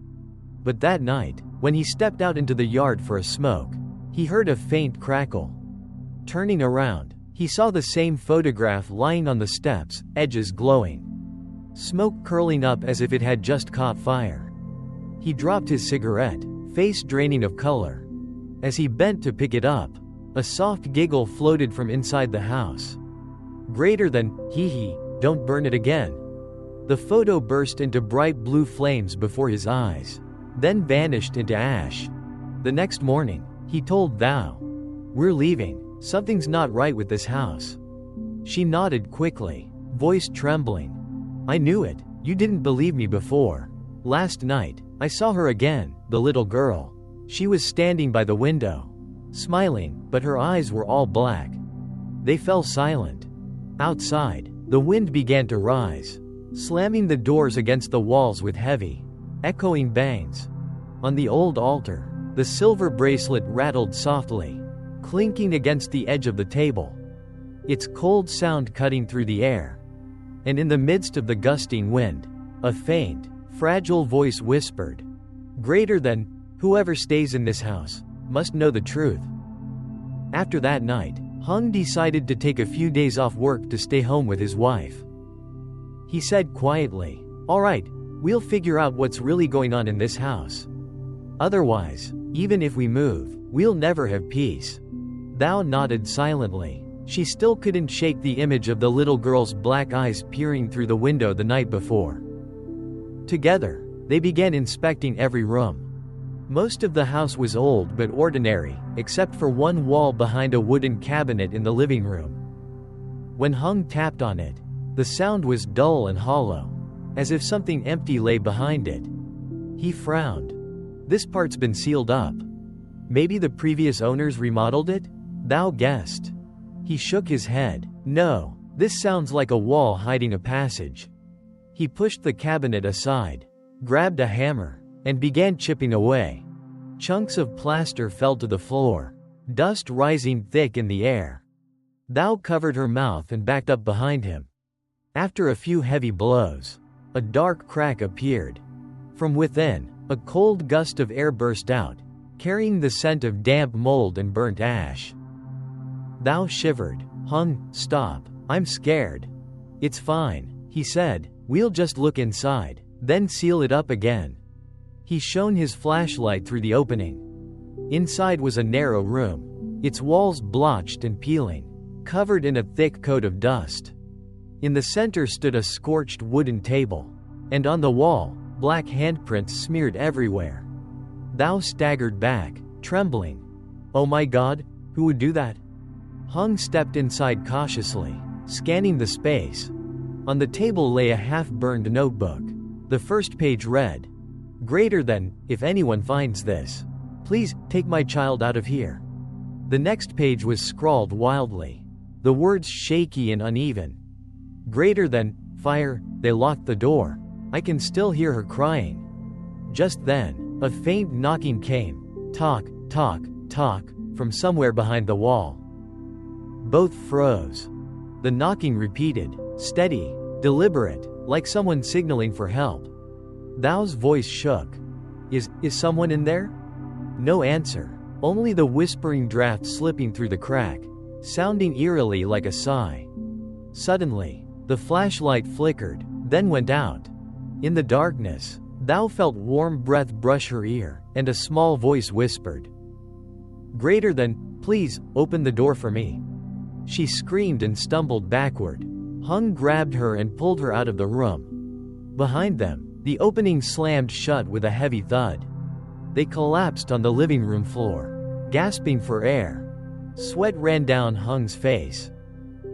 But that night, when he stepped out into the yard for a smoke, he heard a faint crackle. Turning around, he saw the same photograph lying on the steps, edges glowing. Smoke curling up as if it had just caught fire. He dropped his cigarette, face draining of color. As he bent to pick it up, a soft giggle floated from inside the house. Greater than, hee, don't burn it again. The photo burst into bright blue flames before his eyes, then vanished into ash. The next morning, he told Thao, "We're leaving. Something's not right with this house." She nodded quickly, voice trembling. "I knew it. You didn't believe me before. Last night, I saw her again, the little girl. She was standing by the window, smiling, but her eyes were all black." They fell silent. Outside, the wind began to rise, slamming the doors against the walls with heavy, echoing bangs. On the old altar, the silver bracelet rattled softly, clinking against the edge of the table, its cold sound cutting through the air. And in the midst of the gusting wind, a faint, fragile voice whispered, "Greater than, whoever stays in this house, must know the truth." After that night, Hung decided to take a few days off work to stay home with his wife. He said quietly, "All right, we'll figure out what's really going on in this house. Otherwise, even if we move, we'll never have peace." Thao nodded silently. She still couldn't shake the image of the little girl's black eyes peering through the window the night before. Together, they began inspecting every room. Most of the house was old but ordinary, except for one wall behind a wooden cabinet in the living room. When Hung tapped on it, the sound was dull and hollow. as if something empty lay behind it. He frowned. This part's been sealed up. Maybe the previous owners remodeled it? Thou guessed. He shook his head. No, this sounds like a wall hiding a passage. He pushed the cabinet aside, grabbed a hammer, and began chipping away. Chunks of plaster fell to the floor, dust rising thick in the air. Thou covered her mouth and backed up behind him. After a few heavy blows, a dark crack appeared. From within, a cold gust of air burst out, carrying the scent of damp mold and burnt ash. Thou shivered. Hung, stop, I'm scared. It's fine, he said, we'll just look inside, then seal it up again. He shone his flashlight through the opening. Inside was a narrow room, its walls blotched and peeling, covered in a thick coat of dust. In the center stood a scorched wooden table, and on the wall, black handprints smeared everywhere. Thou staggered back, trembling. Oh my God, who would do that? Hung stepped inside cautiously, scanning the space. On the table lay a half-burned notebook. The first page read, "Greater than, if anyone finds this, please, take my child out of here." The next page was scrawled wildly, the words shaky and uneven. "Greater than, fire." They locked the door. I can still hear her crying. Just then, a faint knocking came. Tock, tock, tock, from somewhere behind the wall. Both froze. The knocking repeated, steady, deliberate, like someone signaling for help. Thou's voice shook. Is someone in there?" No answer, only the whispering draft slipping through the crack, sounding eerily like a sigh. Suddenly, the flashlight flickered, then went out. In the darkness, Thou felt warm breath brush her ear, and a small voice whispered, "Greater than, please, open the door for me." She screamed and stumbled backward. Hung grabbed her and pulled her out of the room. Behind them, the opening slammed shut with a heavy thud. They collapsed on the living room floor, gasping for air. Sweat ran down Hung's face.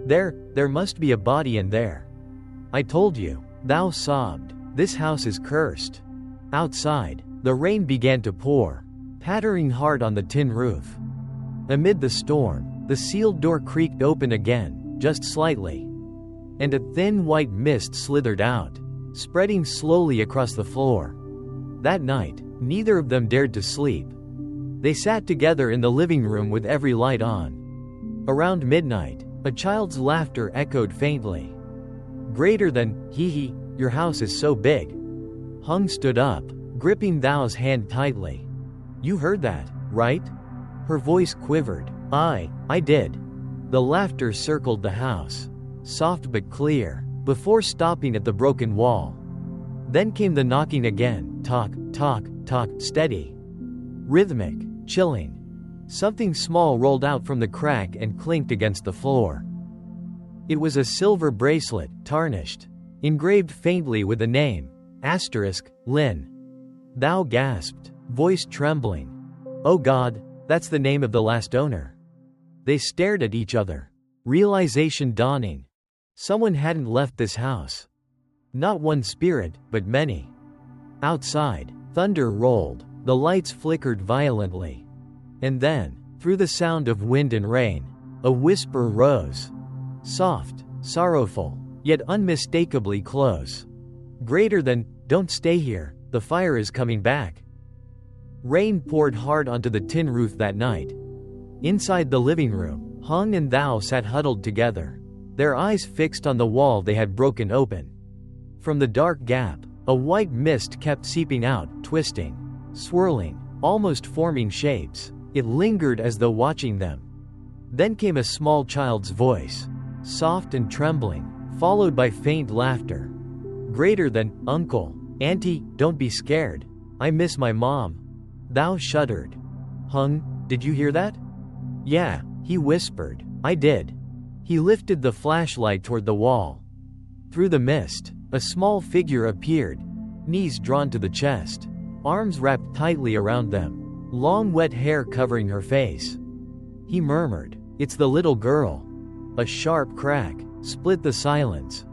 There must be a body in there. I told you, Thou sobbed. This house is cursed. Outside, the rain began to pour, pattering hard on the tin roof. Amid the storm, the sealed door creaked open again, just slightly, and a thin white mist slithered out, spreading slowly across the floor. That night, neither of them dared to sleep. They sat together in the living room with every light on. Around midnight, a child's laughter echoed faintly. "Greater than, hee, your house is so big." Hung stood up, gripping Thou's hand tightly. "You heard that, right?" Her voice quivered. I did." The laughter circled the house, soft but clear, before stopping at the broken wall. Then came the knocking again, tock, tock, tock, steady, rhythmic, chilling. Something small rolled out from the crack and clinked against the floor. It was a silver bracelet, tarnished, engraved faintly with a name, Lynn. Thou gasped, voice trembling. "Oh God, that's the name of the last owner." They stared at each other, realization dawning. Someone hadn't left this house. Not one spirit, but many. Outside, thunder rolled, the lights flickered violently. And then, through the sound of wind and rain, a whisper rose. Soft, sorrowful, yet unmistakably close. "Greater than, don't stay here, the fire is coming back." Rain poured hard onto the tin roof that night. Inside the living room, Hung and Thou sat huddled together, their eyes fixed on the wall they had broken open. From the dark gap, a white mist kept seeping out, twisting, swirling, almost forming shapes. It lingered as though watching them. Then came a small child's voice, soft and trembling, followed by faint laughter. "Greater than, Uncle, Auntie, don't be scared. I miss my mom." Thou shuddered. "Hung, did you hear that?" "Yeah," he whispered. "I did." He lifted the flashlight toward the wall. Through the mist, a small figure appeared, knees drawn to the chest, arms wrapped tightly around them, long wet hair covering her face. He murmured, "It's the little girl." A sharp crack split the silence.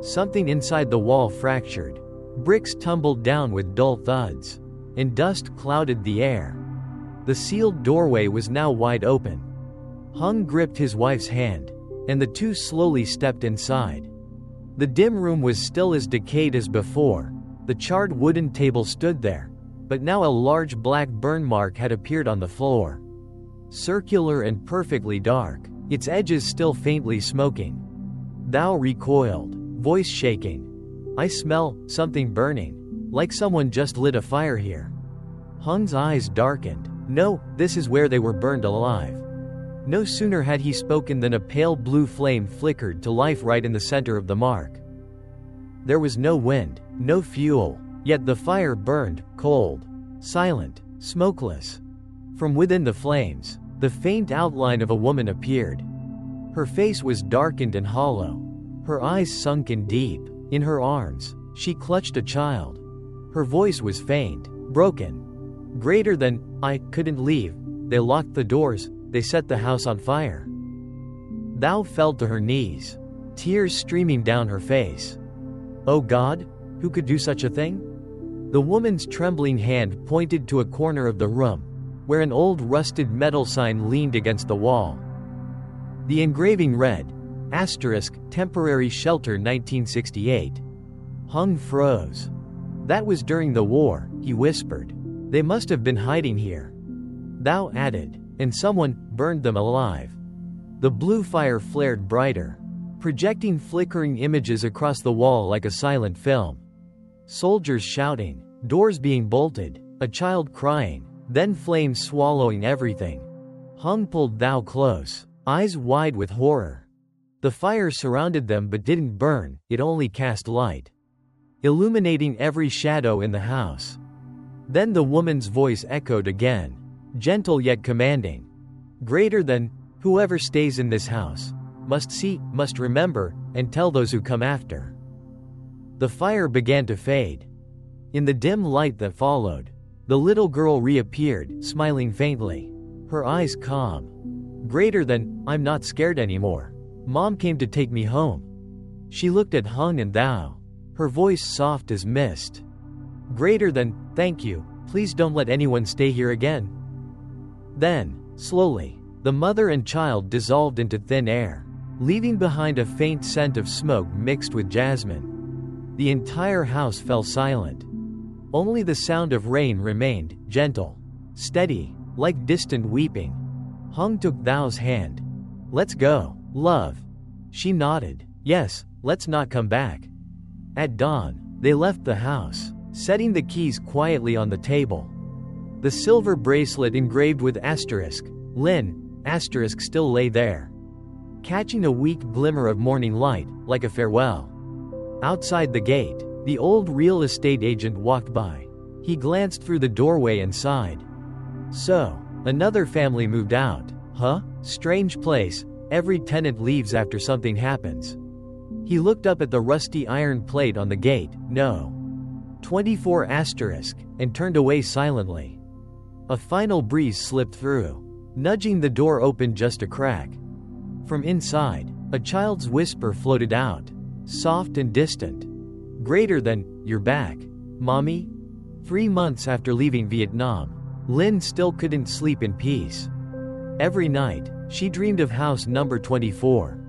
Something inside the wall fractured. Bricks tumbled down with dull thuds, and dust clouded the air. The sealed doorway was now wide open. Hung gripped his wife's hand, and the two slowly stepped inside. The dim room was still as decayed as before. The charred wooden table stood there, but now a large black burn mark had appeared on the floor. Circular and perfectly dark, its edges still faintly smoking. Thou recoiled, voice shaking. I smell something burning, like someone just lit a fire here. Hung's eyes darkened. No, this is where they were burned alive. No sooner had he spoken than a pale blue flame flickered to life right in the center of the mark. There was no wind, no fuel, yet the fire burned, cold, silent, smokeless. From within the flames, the faint outline of a woman appeared. Her face was darkened and hollow, her eyes sunken deep. In her arms, she clutched a child. Her voice was faint, broken. Greater than, I couldn't leave. They locked the doors, they set the house on fire. Thou fell to her knees, tears streaming down her face. Oh God, who could do such a thing? The woman's trembling hand pointed to a corner of the room, where an old rusted metal sign leaned against the wall. The engraving read, *Temporary Shelter 1968. Hung froze. That was during the war, he whispered. They must have been hiding here. Thou added, and someone burned them alive. The blue fire flared brighter, projecting flickering images across the wall like a silent film. Soldiers shouting, doors being bolted, a child crying, then flames swallowing everything. Hung pulled Thou close, eyes wide with horror. The fire surrounded them but didn't burn, it only cast light, illuminating every shadow in the house. Then the woman's voice echoed again, gentle yet commanding. Greater than, whoever stays in this house, must see, must remember, and tell those who come after. The fire began to fade. In the dim light that followed, the little girl reappeared, smiling faintly, her eyes calm. Greater than, I'm not scared anymore. Mom came to take me home. She looked at Hung and Thou, her voice soft as mist. Greater than, thank you, please don't let anyone stay here again. Then, slowly, the mother and child dissolved into thin air, leaving behind a faint scent of smoke mixed with jasmine. The entire house fell silent. Only the sound of rain remained, gentle, steady, like distant weeping. Hung took Thou's hand. Let's go, love. She nodded. Yes, let's not come back. At dawn, they left the house, setting the keys quietly on the table. The silver bracelet engraved with Lin, still lay there, catching a weak glimmer of morning light, like a farewell. Outside the gate, the old real estate agent walked by. He glanced through the doorway and sighed. So, another family moved out, huh? Strange place, every tenant leaves after something happens. He looked up at the rusty iron plate on the gate, no. 24 and turned away silently. A final breeze slipped through, nudging the door open just a crack. From inside, a child's whisper floated out, soft and distant. Greater than, you're back, Mommy? 3 months after leaving Vietnam, Lin still couldn't sleep in peace. Every night, she dreamed of house number 24.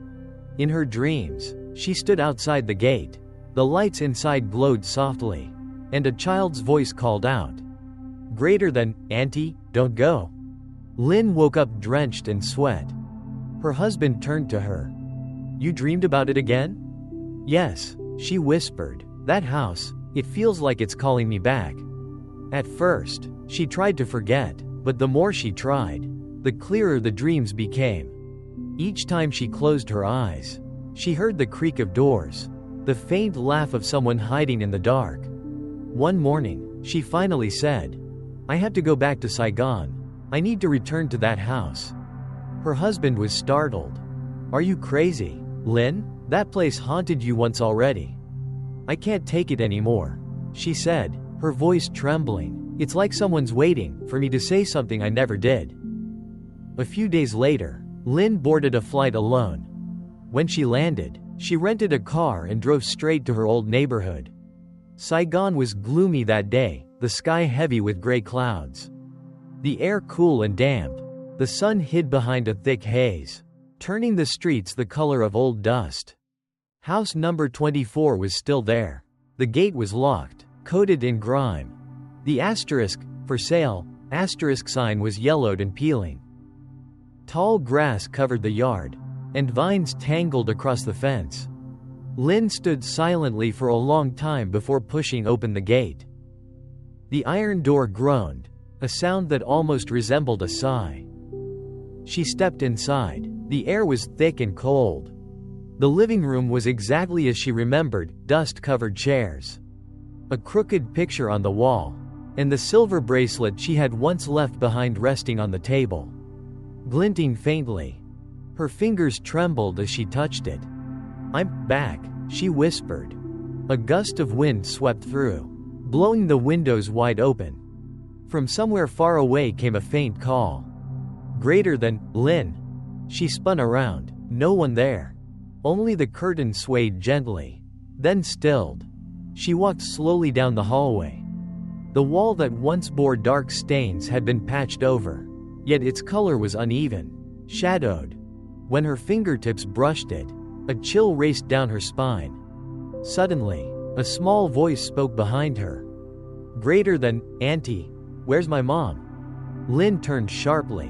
In her dreams, she stood outside the gate. The lights inside glowed softly, and a child's voice called out. Greater than, Auntie, don't go. Lin woke up drenched in sweat. Her husband turned to her. You dreamed about it again? Yes, she whispered. That house, it feels like it's calling me back. At first, she tried to forget, but the more she tried, the clearer the dreams became. Each time she closed her eyes, she heard the creak of doors, the faint laugh of someone hiding in the dark. One morning, she finally said, I had to go back to Saigon. I need to return to that house. Her husband was startled. Are you crazy, Lin? That place haunted you once already. I can't take it anymore, she said, her voice trembling. It's like someone's waiting for me to say something I never did. A few days later, Lin boarded a flight alone. When she landed, She rented a car and drove straight to her old neighborhood. Saigon was gloomy that day, the sky heavy with gray clouds. The air cool and damp. The sun hid behind a thick haze, turning the streets the color of old dust. House number 24 was still there. The gate was locked, coated in grime. The asterisk, "For sale," asterisk sign was yellowed and peeling. Tall grass covered the yard, and vines tangled across the fence. Lynn stood silently for a long time before pushing open the gate. The iron door groaned, a sound that almost resembled a sigh. She stepped inside. The air was thick and cold. The living room was exactly as she remembered, dust-covered chairs, a crooked picture on the wall, and the silver bracelet she had once left behind resting on the table, glinting faintly. Her fingers trembled as she touched it. "I'm back," she whispered. A gust of wind swept through, blowing the windows wide open. From somewhere far away came a faint call. Greater than, "Lynn." She spun around. No one there. Only the curtain swayed gently, then stilled. She walked slowly down the hallway. The wall that once bore dark stains had been patched over, yet its color was uneven, shadowed. When her fingertips brushed it, a chill raced down her spine. Suddenly, a small voice spoke behind her. "Greater than, Auntie, where's my mom?" Lynn turned sharply.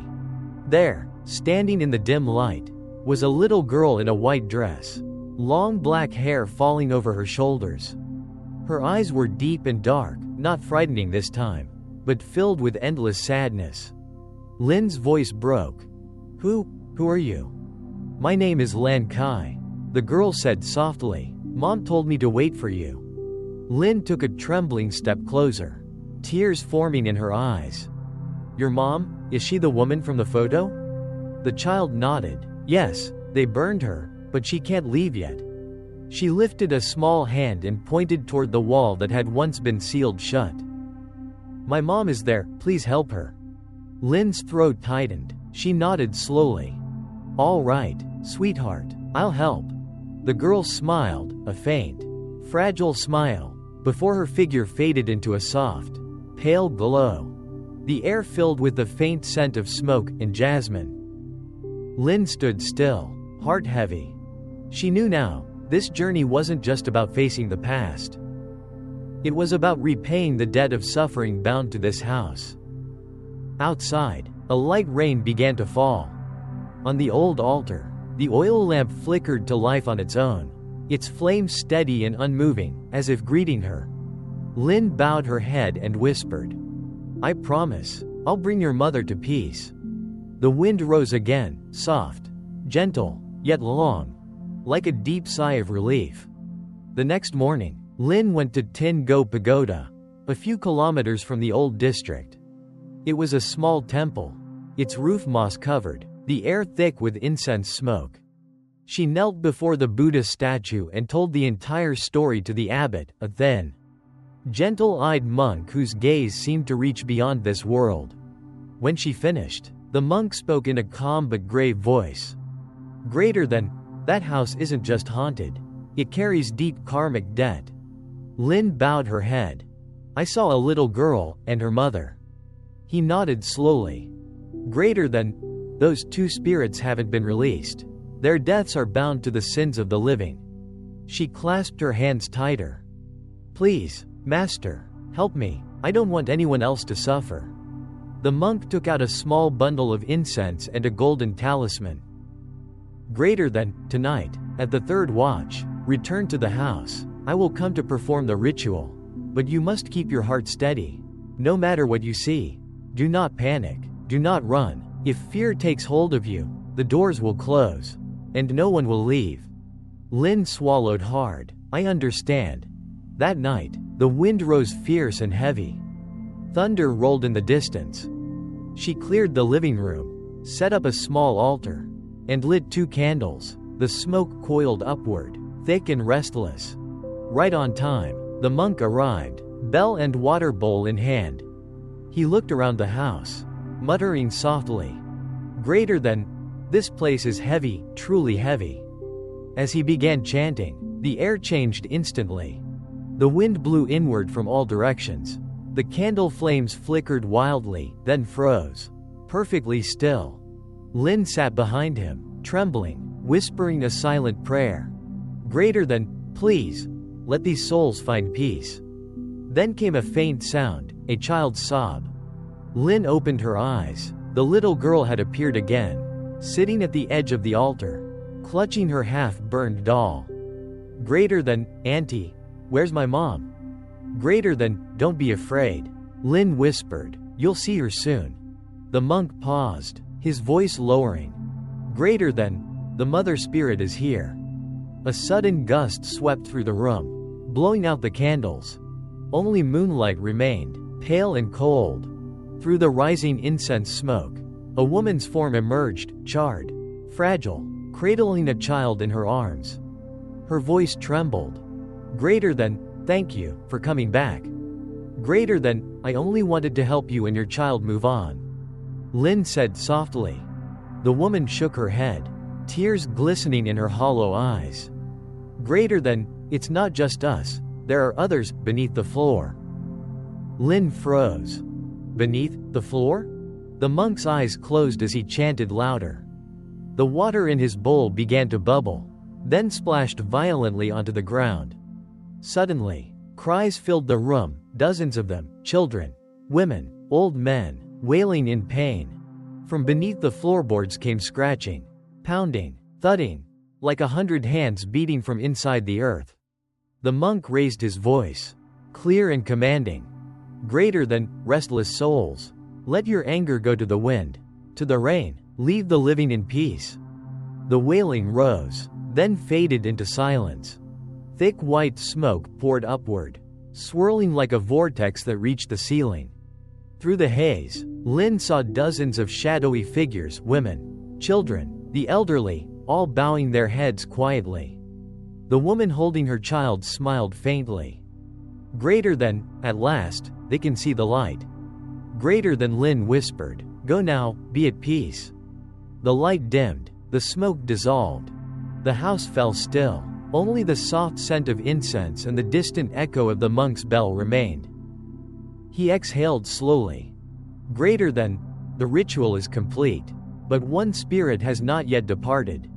There, standing in the dim light, was a little girl in a white dress, long black hair falling over her shoulders. Her eyes were deep and dark, not frightening this time, but filled with endless sadness. Lynn's voice broke. Who are you?" "My name is Lan Kai," the girl said softly. "Mom told me to wait for you." Lynn took a trembling step closer, tears forming in her eyes. "Your mom? Is she the woman from the photo?" The child nodded. "Yes, they burned her, but she can't leave yet." She lifted a small hand and pointed toward the wall that had once been sealed shut. "My mom is there, please help her." Lynn's throat tightened. She nodded slowly. "All right, sweetheart, I'll help." The girl smiled, a faint, fragile smile, before her figure faded into a soft, pale glow. The air filled with the faint scent of smoke and jasmine. Lynn stood still, heart heavy. She knew now, this journey wasn't just about facing the past. It was about repaying the debt of suffering bound to this house. Outside, a light rain began to fall. On the old altar, the oil lamp flickered to life on its own, its flame steady and unmoving, as if greeting her. Lynn bowed her head and whispered, "I promise, I'll bring your mother to peace." The wind rose again, soft, gentle, yet long, like a deep sigh of relief. The next morning, Lynn went to Tin Go Pagoda, a few kilometers from the old district. It was a small temple, its roof moss-covered, the air thick with incense smoke. She knelt before the Buddha statue and told the entire story to the abbot, a thin, gentle-eyed monk whose gaze seemed to reach beyond this world. When she finished, the monk spoke in a calm but grave voice. "Greater than, that house isn't just haunted. It carries deep karmic debt." Lynn bowed her head. "I saw a little girl, and her mother." He nodded slowly. "Greater than, those two spirits haven't been released. Their deaths are bound to the sins of the living." She clasped her hands tighter. "Please, Master, help me. I don't want anyone else to suffer." The monk took out a small bundle of incense and a golden talisman. "Greater than, tonight, at the third watch, return to the house. I will come to perform the ritual. But you must keep your heart steady. No matter what you see. Do not panic. Do not run. If fear takes hold of you, the doors will close. And no one will leave." Lynn swallowed hard. "I understand." That night, the wind rose fierce and heavy. Thunder rolled in the distance. She cleared the living room, set up a small altar, and lit 2 candles. The smoke coiled upward, thick and restless. Right on time, the monk arrived, bell and water bowl in hand. He looked around the house, muttering softly, "Greater than, this place is heavy, truly heavy." As he began chanting, the air changed instantly. The wind blew inward from all directions. The candle flames flickered wildly, then froze. Perfectly still. Lin sat behind him, trembling, whispering a silent prayer. Greater than, please, let these souls find peace. Then came a faint sound, a child's sob. Lin opened her eyes. The little girl had appeared again, sitting at the edge of the altar, clutching her half-burned doll. Greater than, Auntie, where's my mom? Greater than, don't be afraid. Lin whispered, you'll see her soon. The monk paused, his voice lowering. Greater than, the mother spirit is here. A sudden gust swept through the room, blowing out the candles. Only moonlight remained, pale and cold. Through the rising incense smoke, a woman's form emerged, charred, fragile, cradling a child in her arms. Her voice trembled. Greater than, thank you for coming back. Greater than, I only wanted to help you and your child move on. Lin said softly. The woman shook her head, tears glistening in her hollow eyes. Greater than, it's not just us, there are others beneath the floor. Lin froze. Beneath the floor? The monk's eyes closed as he chanted louder. The water in his bowl began to bubble, then splashed violently onto the ground. Suddenly, cries filled the room, dozens of them, children, women, old men, wailing in pain. From beneath the floorboards came scratching, pounding, thudding, like 100 hands beating from inside the earth. The monk raised his voice, clear and commanding. Greater than, restless souls, let your anger go to the wind, to the rain, leave the living in peace. The wailing rose, then faded into silence. Thick white smoke poured upward, swirling like a vortex that reached the ceiling. Through the haze, Lin saw dozens of shadowy figures, women, children, the elderly, all bowing their heads quietly. The woman holding her child smiled faintly. Greater than, at last, they can see the light. Greater than, Lin whispered, go now, be at peace. The light dimmed, the smoke dissolved. The house fell still. Only the soft scent of incense and the distant echo of the monk's bell remained. He exhaled slowly. Greater than, the ritual is complete, but one spirit has not yet departed.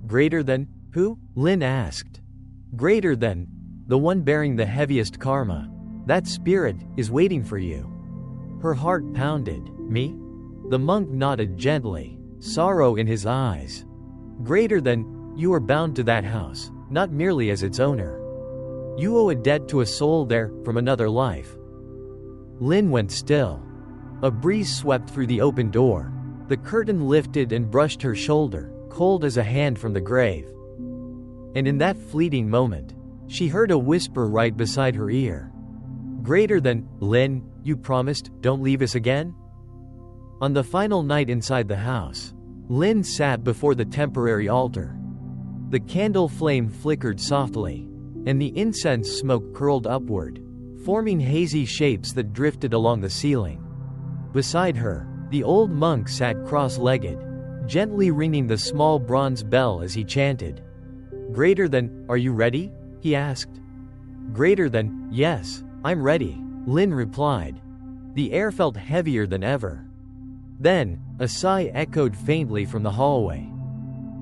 Greater than, who? Lin asked. Greater than, the one bearing the heaviest karma. That spirit is waiting for you. Her heart pounded. Me? The monk nodded gently, sorrow in his eyes. Greater than, you are bound to that house, not merely as its owner. You owe a debt to a soul there, from another life. Lin went still. A breeze swept through the open door. The curtain lifted and brushed her shoulder, cold as a hand from the grave. And in that fleeting moment, she heard a whisper right beside her ear. Greater than, Lin, you promised, don't leave us again? On the final night inside the house, Lin sat before the temporary altar. The candle flame flickered softly, and the incense smoke curled upward, forming hazy shapes that drifted along the ceiling. Beside her, the old monk sat cross-legged, gently ringing the small bronze bell as he chanted. Greater than, are you ready? He asked. Greater than, yes, I'm ready, Lin replied. The air felt heavier than ever. Then, a sigh echoed faintly from the hallway.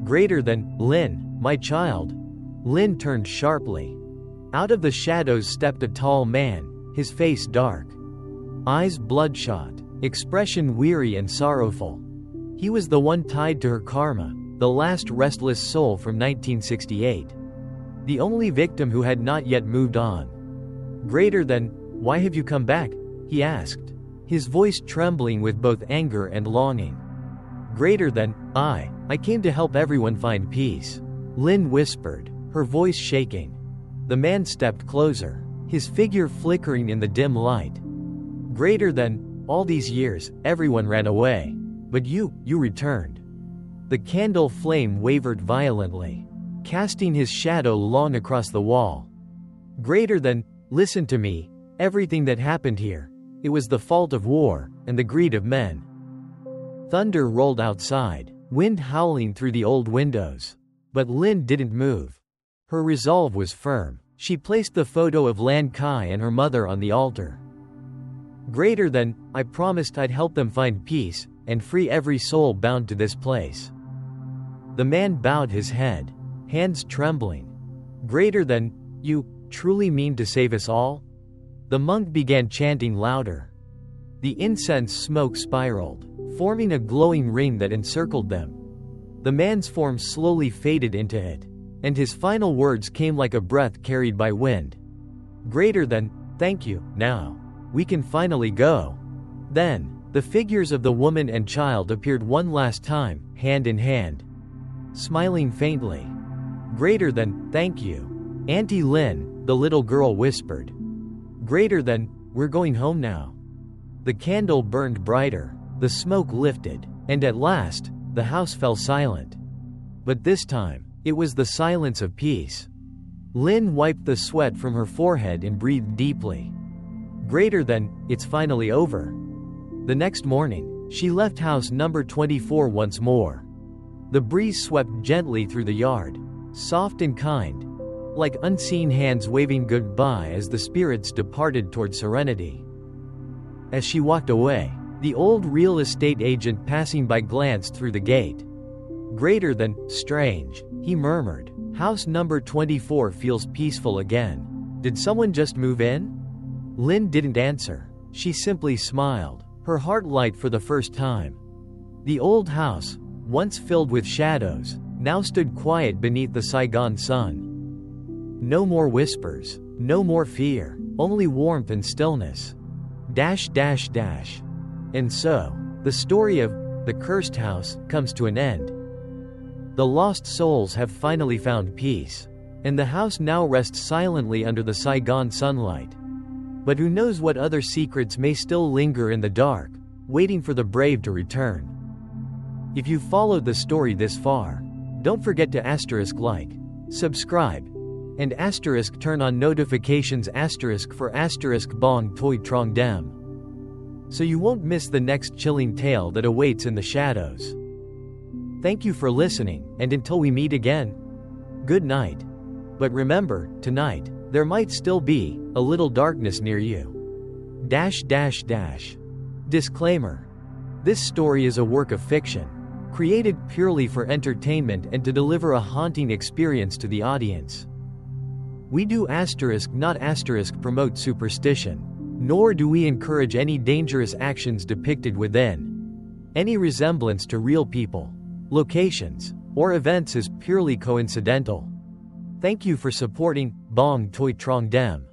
Greater than, Lin, my child. Lin turned sharply. Out of the shadows stepped a tall man, his face dark. Eyes bloodshot, expression weary and sorrowful. He was the one tied to her karma, the last restless soul from 1968. The only victim who had not yet moved on. Greater than, why have you come back? He asked, his voice trembling with both anger and longing. Greater than, I came to help everyone find peace, Lin whispered, her voice shaking. The man stepped closer, his figure flickering in the dim light. Greater than, all these years, everyone ran away. But you returned. The candle flame wavered violently, casting his shadow long across the wall. Greater than, listen to me, everything that happened here, it was the fault of war, and the greed of men. Thunder rolled outside, wind howling through the old windows. But Lin didn't move. Her resolve was firm. She placed the photo of Lan Kai and her mother on the altar. Greater than, I promised I'd help them find peace, and free every soul bound to this place. The man bowed his head, hands trembling. Greater than, you truly mean to save us all? The monk began chanting louder. The incense smoke spiraled, forming a glowing ring that encircled them. The man's form slowly faded into it, and his final words came like a breath carried by wind. Greater than, thank you, now. We can finally go. Then, the figures of the woman and child appeared one last time, hand in hand, smiling faintly. Greater than, thank you. Auntie Lin, the little girl whispered. Greater than, we're going home now. The candle burned brighter, the smoke lifted, and at last, the house fell silent. But this time, it was the silence of peace. Lin wiped the sweat from her forehead and breathed deeply. Greater than, it's finally over. The next morning, she left house number 24 once more. The breeze swept gently through the yard, soft and kind, like unseen hands waving goodbye as the spirits departed toward serenity. As she walked away, the old real estate agent passing by glanced through the gate. Greater than, strange, he murmured. House number 24 feels peaceful again. Did someone just move in? Lin didn't answer. She simply smiled, her heart light for the first time. The old house, once filled with shadows, now stood quiet beneath the Saigon sun. No more whispers, no more fear, only warmth and stillness. And so, the story of the cursed house comes to an end. The lost souls have finally found peace, and the house now rests silently under the Saigon sunlight. But who knows what other secrets may still linger in the dark, waiting for the brave to return. If you've followed the story this far, don't forget to like, subscribe, and turn on notifications for bong toi trong dem, so you won't miss the next chilling tale that awaits in the shadows. Thank you for listening, and until we meet again, good night. But remember, tonight, there might still be a little darkness near you. Disclaimer. This story is a work of fiction, created purely for entertainment and to deliver a haunting experience to the audience. We do not promote superstition, nor do we encourage any dangerous actions depicted within. Any resemblance to real people, locations, or events is purely coincidental. Thank you for supporting Bong Toi Trong Dem.